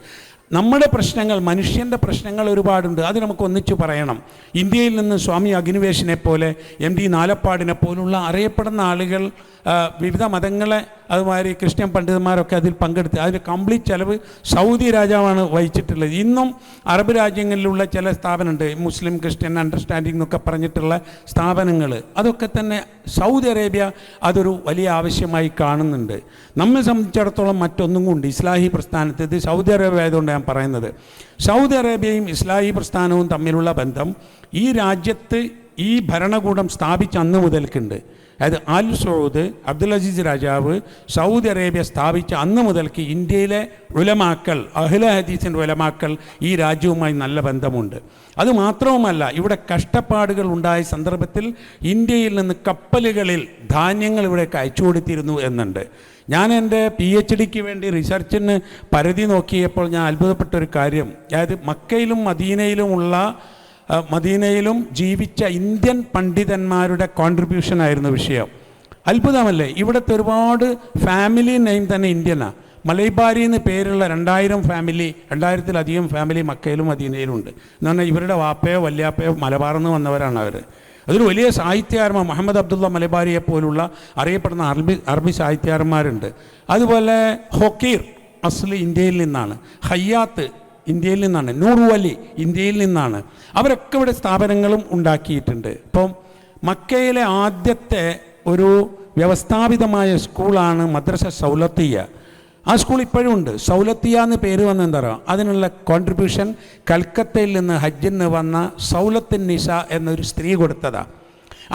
നമ്മുടെ പ്രശ്നങ്ങൾ, മനുഷ്യൻ്റെ പ്രശ്നങ്ങൾ ഒരുപാടുണ്ട്, അത് നമുക്ക് ഒന്നിച്ചു പറയണം. ഇന്ത്യയിൽ നിന്ന് സ്വാമി അഗ്നിവേശിനെ പോലെ, MD നാലപ്പാടിനെ പോലുള്ള അറിയപ്പെടുന്ന ആളുകൾ വിവിധ മതങ്ങളെ അതുമാതിരി ക്രിസ്ത്യൻ പണ്ഡിതന്മാരൊക്കെ അതിൽ പങ്കെടുത്ത് അതിന് കംപ്ലീറ്റ് ചെലവ് സൗദി രാജാവാണ് വഹിച്ചിട്ടുള്ളത്. ഇന്നും അറബ് രാജ്യങ്ങളിലുള്ള ചില സ്ഥാപനമുണ്ട്, മുസ്ലിം ക്രിസ്ത്യൻ അണ്ടർസ്റ്റാൻഡിംഗ് എന്നൊക്കെ പറഞ്ഞിട്ടുള്ള സ്ഥാപനങ്ങൾ, അതൊക്കെ തന്നെ സൗദി അറേബ്യ അതൊരു വലിയ ആവശ്യമായി കാണുന്നുണ്ട്. നമ്മെ സംബന്ധിച്ചിടത്തോളം മറ്റൊന്നും കൊണ്ട് ഇസ്ലാഹി പ്രസ്ഥാനത്ത്, ഇത് സൗദി അറേബ്യ ആയതുകൊണ്ട് ഞാൻ പറയുന്നത്, സൗദി അറേബ്യയും ഇസ്ലാഹി പ്രസ്ഥാനവും തമ്മിലുള്ള ബന്ധം ഈ രാജ്യത്ത് ഈ ഭരണകൂടം സ്ഥാപിച്ച അന്ന് മുതൽക്കുണ്ട്. അതായത് ആൽ സൗദ് അബ്ദുൽ അസീസ് രാജാവ് സൗദി അറേബ്യ സ്ഥാപിച്ച അന്ന് മുതൽക്ക് ഇന്ത്യയിലെ ഉലമാക്കൾ, അഹ്ലെ ഹദീസിൻ്റെ ഉലമാക്കൾ ഈ രാജ്യവുമായി നല്ല ബന്ധമുണ്ട്. അതുമാത്രവുമല്ല, ഇവിടെ കഷ്ടപ്പാടുകൾ ഉണ്ടായ സന്ദർഭത്തിൽ ഇന്ത്യയിൽ നിന്ന് കപ്പലുകളിൽ ധാന്യങ്ങൾ ഇവിടേക്ക് അയച്ചു കൊടുത്തിരുന്നു എന്നുണ്ട്. ഞാൻ എൻ്റെ PhDക്ക് വേണ്ടി റിസർച്ചിന് പരിധി നോക്കിയപ്പോൾ ഞാൻ അത്ഭുതപ്പെട്ടൊരു കാര്യം, അതായത് മദീനയിലും ജീവിച്ച ഇന്ത്യൻ പണ്ഡിതന്മാരുടെ കോൺട്രിബ്യൂഷനായിരുന്നു വിഷയം. അത്ഭുതമല്ലേ? ഇവിടുത്തെ ഒരുപാട് ഫാമിലി നെയിം തന്നെ ഇന്ത്യനാണ്. മലൈബാരി എന്ന് പേരുള്ള 2000-ത്തിലധികം ഫാമിലി മക്കയിലും മദീനയിലും ഉണ്ട്. എന്ന് പറഞ്ഞാൽ ഇവരുടെ വാപ്പയോ വല്യാപ്പയോ മലബാറിൽ നിന്ന് വന്നവരാണ് അവർ. അതൊരു വലിയ സാഹിത്യകാരന്മാർ, മുഹമ്മദ് അബ്ദുള്ള മലബാരിയെ പോലുള്ള അറിയപ്പെടുന്ന അറബി സാഹിത്യകാരന്മാരുണ്ട്. അതുപോലെ ഹൊക്കീർ അസ്ലി ഇന്ത്യയിൽ നിന്നാണ്, ഹയ്യാത്ത് ഇന്ത്യയിൽ നിന്നാണ്, നൂർ വലി ഇന്ത്യയിൽ നിന്നാണ്. അവരൊക്കെ ഇവിടെ സ്ഥാപനങ്ങളും ഉണ്ടാക്കിയിട്ടുണ്ട്. ഇപ്പം മക്കയിലെ ആദ്യത്തെ ഒരു വ്യവസ്ഥാപിതമായ സ്കൂളാണ് മദ്രസ സൗലത്തിയ. ആ സ്കൂൾ ഇപ്പോഴും ഉണ്ട്. സൗലത്തിയ എന്ന് പേര് വന്ന എന്താ പറയുക, അതിനുള്ള കോൺട്രിബ്യൂഷൻ കൽക്കത്തയിൽ നിന്ന് ഹജ്ജിന് വന്ന സൗലത്തിൻ നിസ എന്നൊരു സ്ത്രീ കൊടുത്തതാണ്.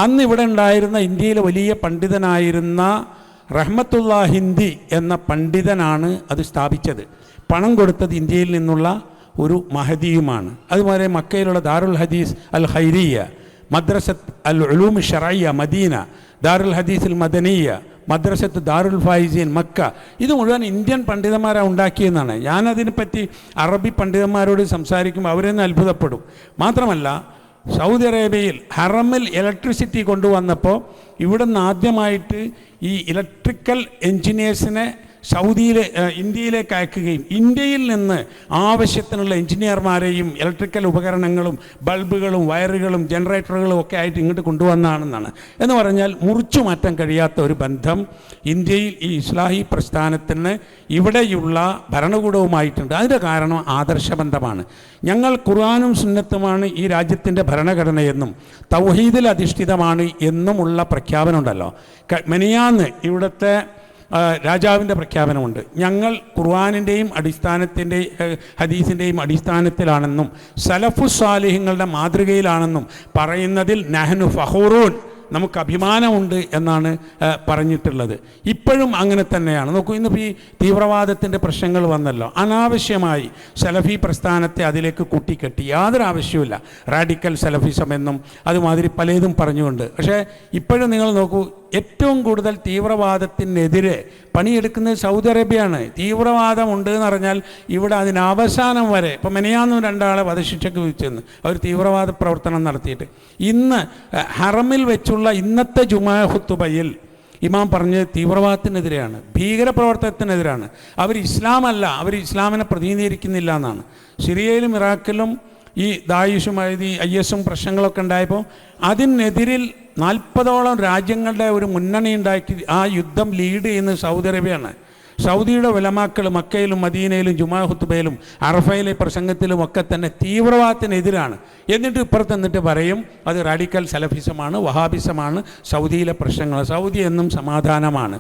അന്ന് ഇവിടെ ഉണ്ടായിരുന്ന ഇന്ത്യയിലെ വലിയ പണ്ഡിതനായിരുന്ന റഹ്മത്തുള്ള ഹിന്ദി എന്ന പണ്ഡിതനാണ് അത് സ്ഥാപിച്ചത്. പണം കൊടുത്തത് ഇന്ത്യയിൽ നിന്നുള്ള ഒരു മഹദിയുമാണ്. അതുപോലെ മക്കയിലുള്ള ദാറുൽ ഹദീസ് അൽ ഖൈരിയ, മദ്രസത്ത് അൽ ഉലൂം ഷറയ്യ മദീന, ദാറുൽ ഹദീസ് അൽ മദനിയ, മദ്രസത്ത് ദാറുൽ ഫായിസീൻ മക്ക, ഇത് മുഴുവൻ ഇന്ത്യൻ പണ്ഡിതന്മാരാണ് ഉണ്ടാക്കിയെന്നാണ്. ഞാനതിനെപ്പറ്റി അറബി പണ്ഡിതന്മാരോട് സംസാരിക്കുമ്പോൾ അവരെന്നെ അത്ഭുതപ്പെടും. മാത്രമല്ല സൗദി അറേബ്യയിൽ ഹറമിൽ ഇലക്ട്രിസിറ്റി കൊണ്ടുവന്നപ്പോൾ ഇവിടുന്ന് ആദ്യമായിട്ട് ഈ ഇലക്ട്രിക്കൽ എൻജിനീയേഴ്സിനെ ഇന്ത്യയിലേക്ക് അയക്കുകയും ഇന്ത്യയിൽ നിന്ന് ആവശ്യത്തിനുള്ള എൻജിനീയർമാരെയും ഇലക്ട്രിക്കൽ ഉപകരണങ്ങളും ബൾബുകളും വയറുകളും ജനറേറ്ററുകളും ഒക്കെ ആയിട്ട് ഇങ്ങോട്ട് കൊണ്ടുവന്നാണെന്നാണ്. എന്ന് പറഞ്ഞാൽ മുറിച്ചു മാറ്റാൻ കഴിയാത്ത ഒരു ബന്ധം ഇന്ത്യയിൽ ഈ ഇസ്ലാഹി പ്രസ്ഥാനത്തിന് ഇവിടെയുള്ള ഭരണകൂടവുമായിട്ടുണ്ട്. അതിൻ്റെ കാരണം ആദർശബന്ധമാണ്. ഞങ്ങൾ ഖുർആനും സുന്നത്തുമാണ് ഈ രാജ്യത്തിൻ്റെ ഭരണഘടനയെന്നും തൗഹീദിൽ അധിഷ്ഠിതമാണ് എന്നുമുള്ള പ്രഖ്യാപനമുണ്ടല്ലോ. മെനിയാന്ന് ഇവിടുത്തെ രാജാവിൻ്റെ പ്രഖ്യാപനമുണ്ട്. ഞങ്ങൾ ഖുർആനിൻ്റെയും ഹദീസിൻ്റെയും അടിസ്ഥാനത്തിലാണെന്നും സലഫു സാലിഹ്യങ്ങളുടെ മാതൃകയിലാണെന്നും പറയുന്നതിൽ നഹ്നു ഫഖൂറൂൻ, നമുക്ക് അഭിമാനമുണ്ട് എന്നാണ് പറഞ്ഞിട്ടുള്ളത്. ഇപ്പോഴും അങ്ങനെ തന്നെയാണ്. നോക്കൂ, ഇന്നിപ്പോൾ ഈ തീവ്രവാദത്തിൻ്റെ പ്രശ്നങ്ങൾ വന്നല്ലോ. അനാവശ്യമായി സലഫി പ്രസ്ഥാനത്തെ അതിലേക്ക് കൂട്ടിക്കെട്ടി യാതൊരു ആവശ്യവുമില്ല. റാഡിക്കൽ സലഫിസം എന്നും അതുമാതിരി പലതും പറഞ്ഞുകൊണ്ട്. പക്ഷേ ഇപ്പോഴും നിങ്ങൾ നോക്കൂ, ഏറ്റവും കൂടുതൽ തീവ്രവാദത്തിനെതിരെ പണിയെടുക്കുന്നത് സൗദി അറേബ്യയാണ്. തീവ്രവാദം ഉണ്ട് എന്ന് പറഞ്ഞാൽ ഇവിടെ അതിന് അവസാനം വരെ, ഇപ്പം മെനിയാന്നും 2 ആളെ വധശിക്ഷയ്ക്ക് വിധിച്ചെന്ന് അവർ തീവ്രവാദ പ്രവർത്തനം നടത്തിയിട്ട്. ഇന്ന് ഹറമിൽ വെച്ചുള്ള ഇന്നത്തെ ജുമാ ഖുതുബയിൽ ഇമാം പറഞ്ഞത് തീവ്രവാദത്തിനെതിരെയാണ്, ഭീകരപ്രവർത്തനത്തിനെതിരാണ്. അവർ ഇസ്ലാമല്ല, അവർ ഇസ്ലാമിനെ പ്രതിനിധീകരിക്കുന്നില്ല എന്നാണ്. സിറിയയിലും ഇറാഖിലും ഈ ദായിഷുമായി IS പ്രശ്നങ്ങളൊക്കെ ഉണ്ടായപ്പോൾ അതിനെതിരിൽ 40ഓളം രാജ്യങ്ങളുടെ ഒരു മുന്നണി ഉണ്ടാക്കി ആ യുദ്ധം ലീഡ് ചെയ്യുന്നത് സൗദി അറേബ്യയാണ്. സൗദിയുടെ ഉലമാക്കൾ മക്കയിലും മദീനയിലും ജുമാ ഖുതുബയിലും അറഫയിലെ പ്രസംഗത്തിലും ഒക്കെ തന്നെ തീവ്രവാദത്തിനെതിരാണ്. എന്നിട്ട് ഇപ്പുറത്ത് എന്നിട്ട് പറയും അത് റാഡിക്കൽ സലഫിസമാണ്, വഹാബിസമാണ് സൗദിയിലെ പ്രശ്നങ്ങൾ. സൗദി എന്നും സമാധാനമാണ്.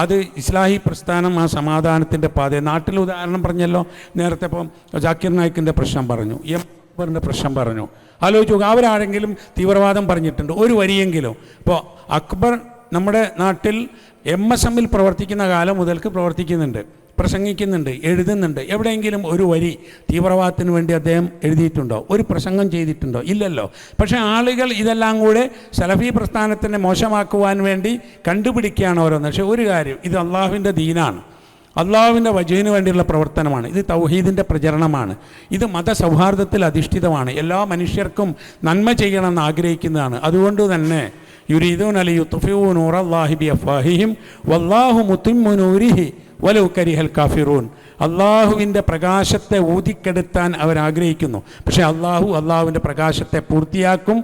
അത് ഇസ്ലാഹി പ്രസ്ഥാനം ആ സമാധാനത്തിൻ്റെ പാത. നാട്ടിൽ ഉദാഹരണം പറഞ്ഞല്ലോ നേരത്തെ. ഇപ്പം ജാക്കിർ നായിക്കിൻ്റെ പ്രശ്നം പറഞ്ഞു, അക്ബറിൻ്റെ പ്രശ്നം പറഞ്ഞു. ആലോചിച്ചു, അവരാരെങ്കിലും തീവ്രവാദം പറഞ്ഞിട്ടുണ്ട് ഒരു വരിയെങ്കിലും? ഇപ്പോൾ അക്ബർ നമ്മുടെ നാട്ടിൽ MSMൽ പ്രവർത്തിക്കുന്ന കാലം മുതൽക്ക് പ്രവർത്തിക്കുന്നുണ്ട്, പ്രസംഗിക്കുന്നുണ്ട്, എഴുതുന്നുണ്ട്. എവിടെയെങ്കിലും ഒരു വരി തീവ്രവാദത്തിന് വേണ്ടി അദ്ദേഹം എഴുതിയിട്ടുണ്ടോ? ഒരു പ്രസംഗം ചെയ്തിട്ടുണ്ടോ? ഇല്ലല്ലോ. പക്ഷേ ആളുകൾ ഇതെല്ലാം കൂടെ സലഫി പ്രസ്ഥാനത്തിനെ മോശമാക്കുവാൻ വേണ്ടി കണ്ടുപിടിക്കുകയാണ് ഓരോന്ന്. പക്ഷേ ഒരു കാര്യം, ഇത് അള്ളാഹുവിൻ്റെ ദീനാണ്, അള്ളാഹുവിൻ്റെ വജഹിന് വേണ്ടിയുള്ള പ്രവർത്തനമാണ്. ഇത് തൗഹീദിൻ്റെ പ്രചരണമാണ്. ഇത് മതസൗഹാർദ്ദത്തിൽ അധിഷ്ഠിതമാണ്. എല്ലാ മനുഷ്യർക്കും നന്മ ചെയ്യണമെന്ന് ആഗ്രഹിക്കുന്നതാണ്. അതുകൊണ്ട് തന്നെ യുരീദൂന ലിയുത്ഫിഊ നൂറല്ലാഹി ബിഅഫ്വാഹിഹിം വല്ലാഹു മുത്തിമ്മു നൂരിഹി വലൗ കരിഹൽ കാഫിറൂൻ. അള്ളാഹുവിൻ്റെ പ്രകാശത്തെ ഊതിക്കെടുത്താൻ അവരാഗ്രഹിക്കുന്നു. പക്ഷേ അള്ളാഹുവിൻ്റെ പ്രകാശത്തെ പൂർത്തിയാക്കും.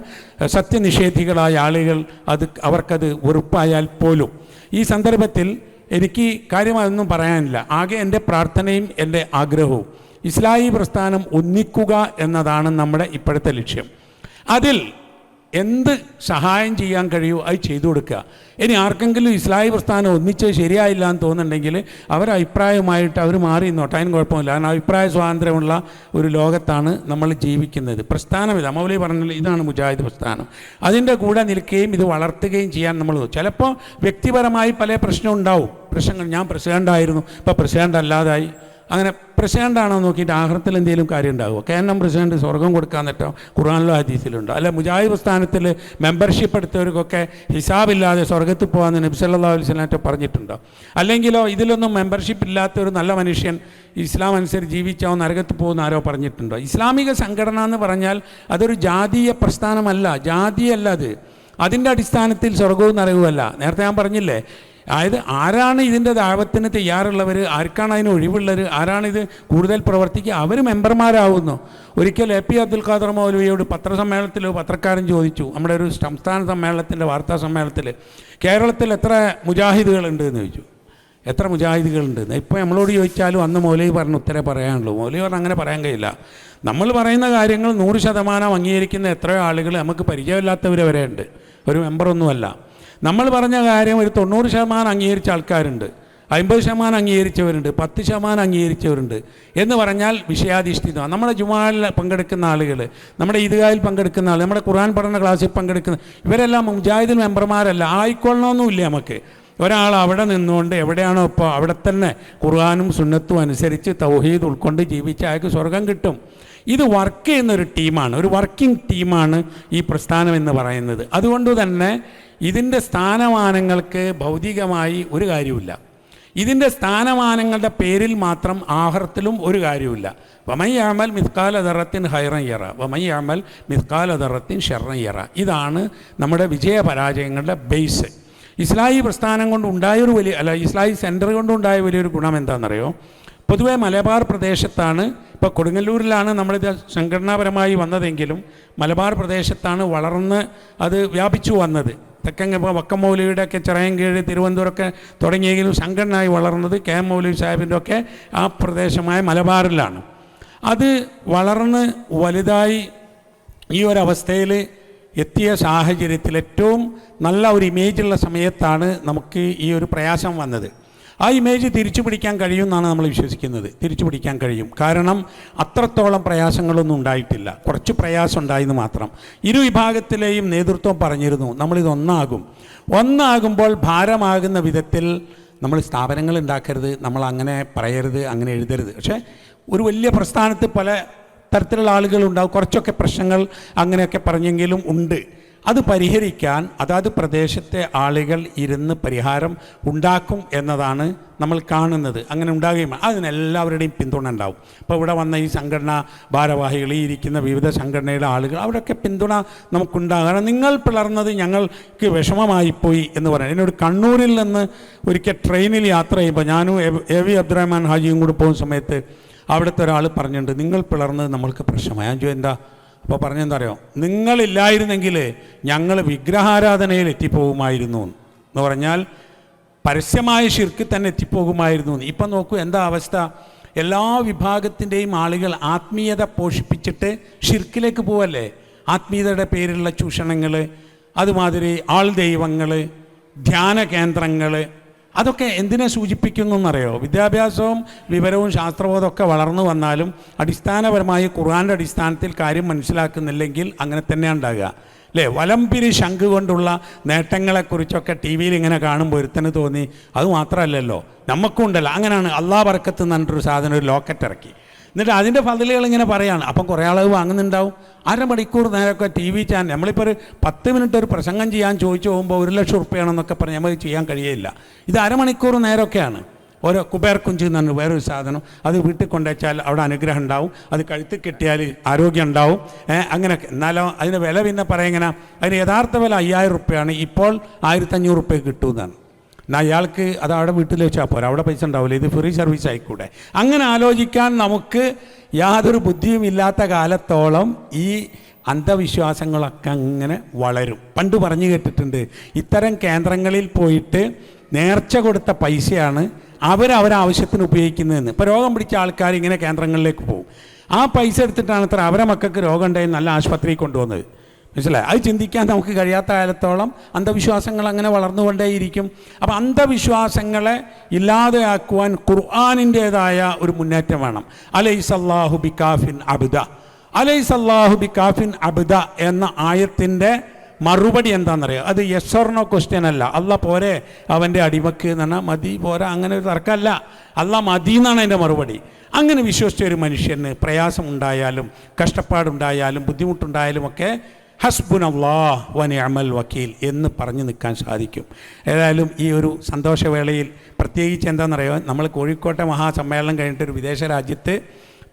സത്യനിഷേധികളായ ആളുകൾ അവർക്കത് വെറുപ്പായാൽ പോലും. ഈ സന്ദർഭത്തിൽ എനിക്ക് കാര്യമായൊന്നും പറയാനില്ല. ആകെ എൻ്റെ പ്രാർത്ഥനയും എൻ്റെ ആഗ്രഹവും ഇസ്ലാഹി പ്രസ്ഥാനം ഒന്നിക്കുക എന്നതാണ് നമ്മുടെ ഇപ്പോഴത്തെ ലക്ഷ്യം. അതിൽ എന്ത് സഹായം ചെയ്യാൻ കഴിയുമോ അത് ചെയ്തു കൊടുക്കുക. ഇനി ആർക്കെങ്കിലും ഇസ്ലാഹി പ്രസ്ഥാനം ഒന്നിച്ച് ശരിയായില്ല എന്ന് തോന്നുന്നുണ്ടെങ്കിൽ അവരുടെ അഭിപ്രായമായിട്ട് അവർ മാറി നോട്ടെ, അതിന് കുഴപ്പമില്ല. കാരണം അഭിപ്രായ സ്വാതന്ത്ര്യമുള്ള ഒരു ലോകത്താണ് നമ്മൾ ജീവിക്കുന്നത്. പ്രസ്ഥാനമില്ല, മൗലവി പറഞ്ഞാൽ ഇതാണ് മുജാഹിദ് പ്രസ്ഥാനം. അതിൻ്റെ കൂടെ നിൽക്കുകയും ഇത് വളർത്തുകയും ചെയ്യാൻ നമ്മൾ ചിലപ്പോൾ വ്യക്തിപരമായി പല പ്രശ്നം ഉണ്ടാവും. പ്രശ്നങ്ങൾ, ഞാൻ പ്രസിഡൻ്റായിരുന്നു, ഇപ്പോൾ പ്രസിഡൻ്റ് അല്ലാതായി, അങ്ങനെ പ്രസിഡൻ്റാണോ നോക്കിയിട്ട് ആഖിറത്തിൽ എന്തെങ്കിലും കാര്യം ഉണ്ടാകുമോ? കേന്ദ്രം പ്രസിഡന്റ് സ്വർഗം കൊടുക്കാൻ നേട്ടോ ഖുർആനിലോ ഹദീസിലുണ്ടോ? അല്ല മുജാഹിദ് പ്രസ്ഥാനത്തിൽ മെമ്പർഷിപ്പ് എടുത്തവർക്കൊക്കെ ഹിസാബില്ലാതെ സ്വർഗത്തിൽ പോകാമെന്ന് നബി സല്ലല്ലാഹു അലൈഹി വസല്ലം പറഞ്ഞിട്ടുണ്ടോ? അല്ലെങ്കിലോ ഇതിലൊന്നും മെമ്പർഷിപ്പ് ഇല്ലാത്ത ഒരു നല്ല മനുഷ്യൻ ഇസ്ലാം അനുസരിച്ച് ജീവിച്ചാൽ നരകത്തിൽ പോകുന്ന ആരോ പറഞ്ഞിട്ടുണ്ടോ? ഇസ്ലാമിക സംഘടന എന്ന് പറഞ്ഞാൽ അതൊരു ജാതീയ പ്രസ്ഥാനമല്ല, ജാതിയല്ല അത്. അതിൻ്റെ അടിസ്ഥാനത്തിൽ സ്വർഗവും നരകവുമല്ല. നേരത്തെ ഞാൻ പറഞ്ഞില്ലേ, അതായത് ആരാണ് ഇതിൻ്റെ ദാവത്തിന് തയ്യാറുള്ളവർ, ആർക്കാണ് അതിന് ഒഴിവുള്ളവർ, ആരാണിത് കൂടുതൽ പ്രവർത്തിക്കുക, അവർ മെമ്പർമാരാവുന്നു. ഒരിക്കൽ AP അബ്ദുൽ ഖാദർ മൗലവിയോട് പത്രസമ്മേളനത്തിൽ പത്രക്കാരൻ ചോദിച്ചു, നമ്മുടെ ഒരു സംസ്ഥാന സമ്മേളനത്തിൻ്റെ വാർത്താ സമ്മേളനത്തിൽ, കേരളത്തിൽ എത്ര മുജാഹിദുകളുണ്ട് എന്ന് ചോദിച്ചു. എത്ര മുജാഹിദുകളുണ്ട്? ഇപ്പോൾ നമ്മളോട് ചോദിച്ചാലും അന്ന് മൗലവി പറഞ്ഞ ഉത്തരേ പറയാനുള്ളൂ. മൗലവി പറഞ്ഞാൽ അങ്ങനെ പറയാൻ കഴിയില്ല. നമ്മൾ പറയുന്ന കാര്യങ്ങൾ 100% അംഗീകരിക്കുന്ന എത്രയോ ആളുകൾ നമുക്ക് പരിചയമില്ലാത്തവർ വരെ ഉണ്ട്, ഒരു മെമ്പറൊന്നുമല്ല. നമ്മൾ പറഞ്ഞ കാര്യം ഒരു 90% അംഗീകരിച്ച ആൾക്കാരുണ്ട്, 50% അംഗീകരിച്ചവരുണ്ട്, 10% അംഗീകരിച്ചവരുണ്ട്. എന്ന് പറഞ്ഞാൽ വിഷയാധിഷ്ഠിതമാണ്. നമ്മുടെ ജുമായിൽ പങ്കെടുക്കുന്ന ആളുകൾ, നമ്മുടെ ഈദ്ഗാഹിൽ പങ്കെടുക്കുന്ന ആൾ, നമ്മുടെ ഖുർആൻ പഠന ക്ലാസ്സിൽ പങ്കെടുക്കുന്ന ഇവരെല്ലാം മുജാഹിദ് മെമ്പർമാരല്ല. ആയിക്കൊള്ളണമെന്നുമില്ല. നമുക്ക് ഒരാൾ അവിടെ നിന്നുകൊണ്ട് എവിടെയാണോ ഇപ്പോൾ അവിടെ തന്നെ ഖുർആനും സുന്നത്തും അനുസരിച്ച് തൗഹീദ് ഉൾക്കൊണ്ട് ജീവിച്ച അയാൾക്ക് സ്വർഗം കിട്ടും. ഇത് വർക്ക് ചെയ്യുന്നൊരു ടീമാണ്, ഒരു വർക്കിംഗ് ടീമാണ് ഈ പ്രസ്ഥാനം എന്ന് പറയുന്നത്. അതുകൊണ്ട് തന്നെ ഇതിൻ്റെ സ്ഥാനമാനങ്ങൾക്ക് ഭൗതികമായി ഒരു കാര്യമില്ല. ഇതിൻ്റെ സ്ഥാനമാനങ്ങളുടെ പേരിൽ മാത്രം ആഖിറത്തിലും ഒരു കാര്യമില്ല. വമൻ യഅമൽ മിസ്കാല ദറത്തിൻ ഖൈറൻ യറ വമൻ യഅമൽ മിസ്കാല ദറത്തിൻ ശർറൻ യറ. ഇതാണ് നമ്മുടെ വിജയപരാജയങ്ങളുടെ ബേസ്. ഇസ്ലാഹി പ്രസ്ഥാനം കൊണ്ടുണ്ടായൊരു ഇസ്ലാഹി സെൻറ്റർ കൊണ്ടുണ്ടായ വലിയൊരു ഗുണം എന്താണെന്നറിയോ? പൊതുവെ മലബാർ പ്രദേശത്താണ്, ഇപ്പോൾ കൊടുങ്ങല്ലൂരിലാണ് നമ്മളിത് സംഘടനാപരമായി വന്നതെങ്കിലും മലബാർ പ്രദേശത്താണ് വളർന്ന് അത് വ്യാപിച്ചു വന്നത്. തെക്കൻ ഇപ്പോൾ വക്കം മൗലവിയുടെയൊക്കെ ചിറയൻകീഴ് തിരുവനന്തപുരമൊക്കെ തുടങ്ങിയെങ്കിലും സംഘടനയായി വളർന്നത് കെ എം മൗലവി സാഹിബിൻ്റെ ഒക്കെ ആ പ്രദേശമായ മലബാറിലാണ്. അത് വളർന്ന് വലുതായി ഈ ഒരവസ്ഥയിൽ എത്തിയ സാഹചര്യത്തിൽ ഏറ്റവും നല്ല ഒരു ഇമേജുള്ള സമയത്താണ് നമുക്ക് ഈ ഒരു പ്രയാസം വന്നത്. ആ ഇമേജ് തിരിച്ചു പിടിക്കാൻ കഴിയുമെന്നാണ് നമ്മൾ വിശ്വസിക്കുന്നത്. തിരിച്ചു പിടിക്കാൻ കഴിയും. കാരണം അത്രത്തോളം പ്രയാസങ്ങളൊന്നും ഉണ്ടായിട്ടില്ല, കുറച്ച് പ്രയാസം ഉണ്ടായെന്ന് മാത്രം. ഇരു വിഭാഗത്തിലെയും നേതൃത്വം പറഞ്ഞിരുന്നു നമ്മളിത് ഒന്നാകുമ്പോൾ ഭാരമാകുന്ന വിധത്തിൽ നമ്മൾ സ്ഥാപനങ്ങൾ ഉണ്ടാക്കരുത്, നമ്മൾ അങ്ങനെ പറയരുത്, അങ്ങനെ എഴുതരുത്. പക്ഷേ ഒരു വലിയ പ്രസ്ഥാനത്ത് പല തരത്തിലുള്ള ആളുകളുണ്ടാവും. കുറച്ചൊക്കെ പ്രശ്നങ്ങൾ അങ്ങനെയൊക്കെ പറഞ്ഞെങ്കിലും ഉണ്ട്. അത് പരിഹരിക്കാൻ അതാത് പ്രദേശത്തെ ആളുകൾ ഇരുന്ന് പരിഹാരം ഉണ്ടാക്കും എന്നതാണ് നമ്മൾ കാണുന്നത്. അങ്ങനെ ഉണ്ടാകുകയും അതിനെല്ലാവരുടെയും പിന്തുണ ഉണ്ടാവും. ഇപ്പോൾ ഇവിടെ വന്ന ഈ സംഘടനാ ഭാരവാഹികൾ, ഈ ഇരിക്കുന്ന വിവിധ സംഘടനയുടെ ആളുകൾ, അവരൊക്കെ പിന്തുണ നമുക്കുണ്ടാകണം. നിങ്ങൾ പിളർന്നത് ഞങ്ങൾക്ക് വിഷമമായിപ്പോയി എന്ന് പറയാം. എന്നോട് കണ്ണൂരിൽ നിന്ന് ഒരിക്കൽ ട്രെയിനിൽ യാത്ര ചെയ്യുമ്പോൾ ഞാനും എ വി അബ്ദുറഹ്മാൻ ഹാജിയും കൂടി പോകുന്ന സമയത്ത് അവിടുത്തെ ഒരാൾ പറഞ്ഞിട്ടുണ്ട്, നിങ്ങൾ പിളർന്നത് നമ്മൾക്ക് പ്രശ്നമായി. ഞാൻ ചോദിച്ചു എന്താ? അപ്പോൾ പറഞ്ഞെന്താ അറിയോ? നിങ്ങളില്ലായിരുന്നെങ്കിൽ ഞങ്ങൾ വിഗ്രഹാരാധനയിൽ എത്തിപ്പോകുമായിരുന്നു എന്ന് പറഞ്ഞാൽ പരസ്യമായ ശിർക്ക് തന്നെ എത്തിപ്പോകുമായിരുന്നു. ഇപ്പം നോക്കൂ എന്താ അവസ്ഥ. എല്ലാ വിഭാഗത്തിൻ്റെയും ആളുകൾ ആത്മീയത പോഷിപ്പിച്ചിട്ട് ഷിർക്കിലേക്ക് പോവല്ലേ. ആത്മീയതയുടെ പേരിലുള്ള ചൂഷണങ്ങൾ, അതുമാതിരി ആൾ ദൈവങ്ങൾ, ധ്യാന കേന്ദ്രങ്ങൾ, അതൊക്കെ എന്തിനെ സൂചിപ്പിക്കുന്നു എന്നറിയോ? വിദ്യാഭ്യാസവും വിവരവും ശാസ്ത്രബോധമൊക്കെ വളർന്നു വന്നാലും അടിസ്ഥാനപരമായി ഖുർആൻ്റെ അടിസ്ഥാനത്തിൽ കാര്യം മനസ്സിലാക്കുന്നില്ലെങ്കിൽ അങ്ങനെ തന്നെയാണ് ഉണ്ടാകുക അല്ലേ? വലംപിരി ശംഖ് കൊണ്ടുള്ള നേട്ടങ്ങളെക്കുറിച്ചൊക്കെ ടി വിയിൽ ഇങ്ങനെ കാണുമ്പോൾ ഒരുത്തന് തോന്നി. അതുമാത്രമല്ലല്ലോ, നമുക്കും ഉണ്ടല്ലോ. അങ്ങനെയാണ് അള്ളാഹ് ബർക്കത്ത് എന്ന് പറഞ്ഞിട്ടൊരു സാധനം, ഒരു ലോക്കറ്റ് ഇറക്കി. എന്നിട്ട് അതിൻ്റെ ഫضലുകൾ ഇങ്ങനെ പറയാണ്. അപ്പം കുറേ ആളുകൾ വാങ്ങുന്നുണ്ടാവും. അരമണിക്കൂർ നേരമൊക്കെ ടി വി ചാനൽ, നമ്മളിപ്പോൾ ഒരു 10 മിനിറ്റ് ഒരു പ്രസംഗം ചെയ്യാൻ ചോദിച്ചു പോകുമ്പോൾ 1 ലക്ഷം റുപ്യാണെന്നൊക്കെ പറഞ്ഞ് നമുക്ക് ചെയ്യാൻ കഴിയില്ല. ഇത് അരമണിക്കൂർ നേരമൊക്കെയാണ്. ഓരോ കുബേർ കുഞ്ച് എന്ന് പറഞ്ഞ വേറൊരു സാധനം, അത് വീട്ടിൽ കൊണ്ടുവച്ചാൽ അവിടെ അനുഗ്രഹം ഉണ്ടാവും, അത് കഴുത്തിൽ കിട്ടിയാൽ ആരോഗ്യം ഉണ്ടാവും, അങ്ങനെയൊക്കെ. എന്നാലോ അതിൻ്റെ വില പിന്നെ പറയുക, അതിന് യഥാർത്ഥ വില 5000 റുപ്യാണ്. ഇപ്പോൾ 1500 റുപ്യ കിട്ടുമെന്നാണ്. എന്നാൽ അയാൾക്ക് അത് അവിടെ വീട്ടിൽ വെച്ചാൽ പോരാ, അവിടെ പൈസ ഉണ്ടാവില്ല, ഇത് ഫ്രീ സർവീസ് ആയിക്കൂടെ. അങ്ങനെ ആലോചിക്കാൻ നമുക്ക് യാതൊരു ബുദ്ധിയും ഇല്ലാത്ത കാലത്തോളം ഈ അന്ധവിശ്വാസങ്ങളൊക്കെ അങ്ങനെ വളരും. പണ്ട് പറഞ്ഞു കേട്ടിട്ടുണ്ട്, ഇത്തരം കേന്ദ്രങ്ങളിൽ പോയിട്ട് നേർച്ച കൊടുത്ത പൈസയാണ് അവരാവശ്യത്തിന് ഉപയോഗിക്കുന്നതെന്ന്. ഇപ്പോൾ രോഗം പിടിച്ച ആൾക്കാർ ഇങ്ങനെ കേന്ദ്രങ്ങളിലേക്ക് പോകും. ആ പൈസ എടുത്തിട്ടാണ് അത്ര അവരെ മക്കൾക്ക് രോഗം ഉണ്ടായി നല്ല ആശുപത്രിയിൽ കൊണ്ടുവന്നത്. മനസ്സിലായി? അത് ചിന്തിക്കാൻ നമുക്ക് കഴിയാത്ത കാലത്തോളം അന്ധവിശ്വാസങ്ങൾ അങ്ങനെ വളർന്നുകൊണ്ടേയിരിക്കും. അപ്പോൾ അന്ധവിശ്വാസങ്ങളെ ഇല്ലാതെയാക്കുവാൻ ഖുർആനിൻ്റേതായ ഒരു മുന്നേറ്റം വേണം. അലൈസല്ലാഹു ബികാഫിൻ അബ്ദ, അലൈസല്ലാഹു ബികാഫിൻ അബ്ദ എന്ന ആയത്തിൻ്റെ മറുപടി എന്താണെന്നറിയാം? അത് യെസ് ഓർ നോ ക്വസ്റ്റ്യൻ അല്ല. അള്ളാഹ് പോരെ അവൻ്റെ അടിമക്ക് എന്ന് പറഞ്ഞാൽ മതി പോരാ, അങ്ങനെ ഒരു തർക്കമല്ല. അള്ളാഹ് മതി എന്നാണ് അതിൻ്റെ മറുപടി. അങ്ങനെ വിശ്വസിച്ച ഒരു മനുഷ്യന് പ്രയാസമുണ്ടായാലും കഷ്ടപ്പാടുണ്ടായാലും ബുദ്ധിമുട്ടുണ്ടായാലും ഒക്കെ ഹസ്ബുനല്ലാഹ് വ നിഅമൽ വക്കീൽ എന്ന് പറഞ്ഞു നിൽക്കാൻ സാധിക്കും. ഏതായാലും ഈ ഒരു സന്തോഷവേളയിൽ പ്രത്യേകിച്ച് എന്താണെന്നറിയോ, നമ്മൾ കോഴിക്കോട്ടെ മഹാസമ്മേളനം കഴിഞ്ഞിട്ടൊരു വിദേശ രാജ്യത്ത്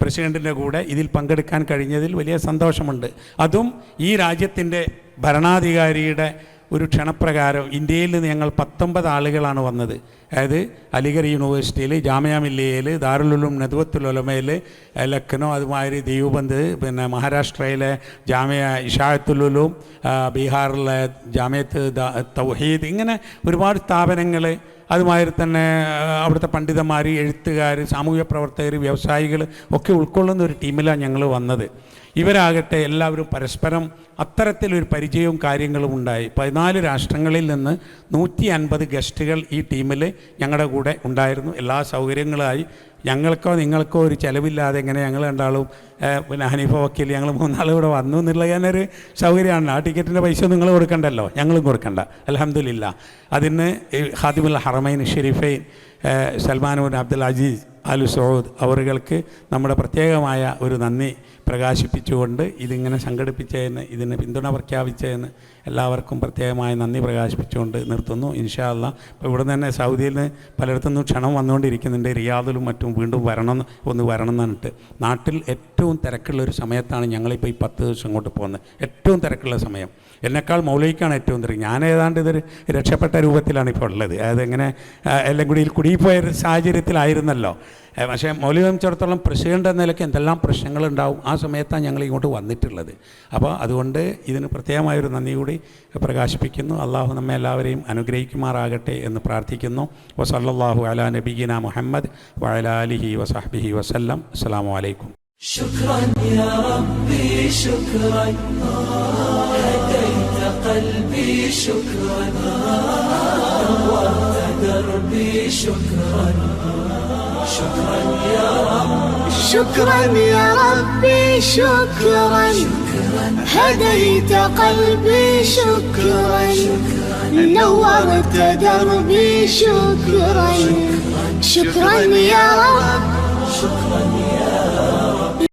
പ്രസിഡൻറ്റിൻ്റെ കൂടെ ഇതിൽ പങ്കെടുക്കാൻ കഴിഞ്ഞതിൽ വലിയ സന്തോഷമുണ്ട്. അതും ഈ രാജ്യത്തിൻ്റെ ഭരണാധികാരിയുടെ ഒരു ക്ഷണപ്രകാരം. ഇന്ത്യയിൽ നിന്ന് ഞങ്ങൾ 19 ആളുകളാണ് വന്നത്. അതായത് അലിഗഡ് യൂണിവേഴ്സിറ്റിയിൽ, ജാമിയ മില്ലിയയിൽ, ദാറുൽ ഉലൂം നദ്വത്തുൽ ഉലമയിൽ, ലക്നോ, അതുമാതിരി ദേവബന്ദ്, പിന്നെ മഹാരാഷ്ട്രയിലെ ജാമിയ ഇഷാഅത്തുൽ ഉലൂം, ബീഹാറിലെ ജാമിയത്ത് തൗഹീദ്, ഇങ്ങനെ ഒരുപാട് സ്ഥാപനങ്ങൾ, അതുമാതിരി തന്നെ അവിടുത്തെ പണ്ഡിതന്മാർ, എഴുത്തുകാർ, സാമൂഹ്യ പ്രവർത്തകർ, വ്യവസായികൾ ഒക്കെ ഉൾക്കൊള്ളുന്ന ഒരു ടീമിലാണ് ഞങ്ങൾ വന്നത്. ഇവരാകട്ടെ എല്ലാവരും പരസ്പരം അത്തരത്തിലൊരു പരിചയവും കാര്യങ്ങളും ഉണ്ടായി. 14 രാഷ്ട്രങ്ങളിൽ നിന്ന് 150 ഗസ്റ്റുകൾ ഈ ടീമിൽ ഞങ്ങളുടെ കൂടെ ഉണ്ടായിരുന്നു. എല്ലാ സൗകര്യങ്ങളായി. ഞങ്ങൾക്കോ നിങ്ങൾക്കോ ഒരു ചിലവില്ലാതെ ഇങ്ങനെ ഞങ്ങൾ രണ്ടാളും പിന്നെ ഹനീഫ വക്കീൽ ഞങ്ങൾ 3 ആളും കൂടെ വന്നു എന്നുള്ള ഞാനൊരു സൗകര്യമാണ്. ആ ടിക്കറ്റിൻ്റെ പൈസ നിങ്ങൾ കൊടുക്കണ്ടല്ലോ, ഞങ്ങളും കൊടുക്കണ്ട. അൽഹംദുലില്ലാ. അതിന് ഖാദിമുൽ ഹറമൈൻ ഷെരീഫൈൻ Salman bin Abdul Aziz Al Saud അവർക്ക് നമ്മുടെ പ്രത്യേകമായ ഒരു നന്ദി പ്രകാശിപ്പിച്ചുകൊണ്ട് ഇതിങ്ങനെ സംഘടിപ്പിച്ചതിന്, ഇതിന് പിന്തുണ പ്രഖ്യാപിച്ചതിന് എല്ലാവർക്കും പ്രത്യേകമായി നന്ദി പ്രകാശിപ്പിച്ചുകൊണ്ട് നിർത്തുന്നു. ഇൻഷാ അല്ലാഹ്. ഇപ്പോൾ ഇവിടെ തന്നെ സൗദിയിൽ നിന്ന് പലയിടത്തുനിന്നും ക്ഷണം വന്നുകൊണ്ടിരിക്കുന്നുണ്ട്. റിയാദിലും മറ്റും വീണ്ടും ഒന്ന് വരണം എന്നിട്ട്. നാട്ടിൽ ഏറ്റവും തിരക്കുള്ളൊരു സമയത്താണ് ഞങ്ങളിപ്പോൾ ഈ 10 ദിവസം കൊണ്ട് പോകുന്നത്. ഏറ്റവും തിരക്കുള്ള സമയം. എന്നെക്കാൾ മൗലവിക്കാണ് ഏറ്റവും തിരക്ക്. ഞാൻ ഏതാണ്ട് ഇതൊരു രക്ഷപ്പെട്ട രൂപത്തിലാണ് ഇപ്പോൾ ഉള്ളത്. അതായത് ഇങ്ങനെ എല്ലാം കൂടി കുടിപ്പോയൊരു സാഹചര്യത്തിലായിരുന്നല്ലോ. പക്ഷേ മൗലവിയെ സംബന്ധിച്ചിടത്തോളം പ്രസിഡന്റ് എന്ന നിലയ്ക്ക് എന്തെല്ലാം പ്രശ്നങ്ങളുണ്ടാവും. ആ സമയത്താണ് ഞങ്ങൾ ഇങ്ങോട്ട് വന്നിട്ടുള്ളത്. അപ്പോൾ അതുകൊണ്ട് ഇതിന് പ്രത്യേകമായൊരു നന്ദി കൂടി പ്രകാശിപ്പിക്കുന്നു. അള്ളാഹു നമ്മെ എല്ലാവരെയും അനുഗ്രഹിക്കുമാറാകട്ടെ എന്ന് പ്രാർത്ഥിക്കുന്നു. വസല്ലല്ലാഹു അലാ നബിയിന മുഹമ്മദ് വഅലാ ആലിഹി വസഹ്ബിഹി വസല്ലം. അസ്സലാമു അലൈക്കും. شكرا يا ربي شكرا هديت قلبي شكرا نورت دربي شكرا شكرا يا رب شكرا يا ربي شكرا هديت قلبي شكرا نورت دربي شكرا شكرا يا رب شكرا يا رب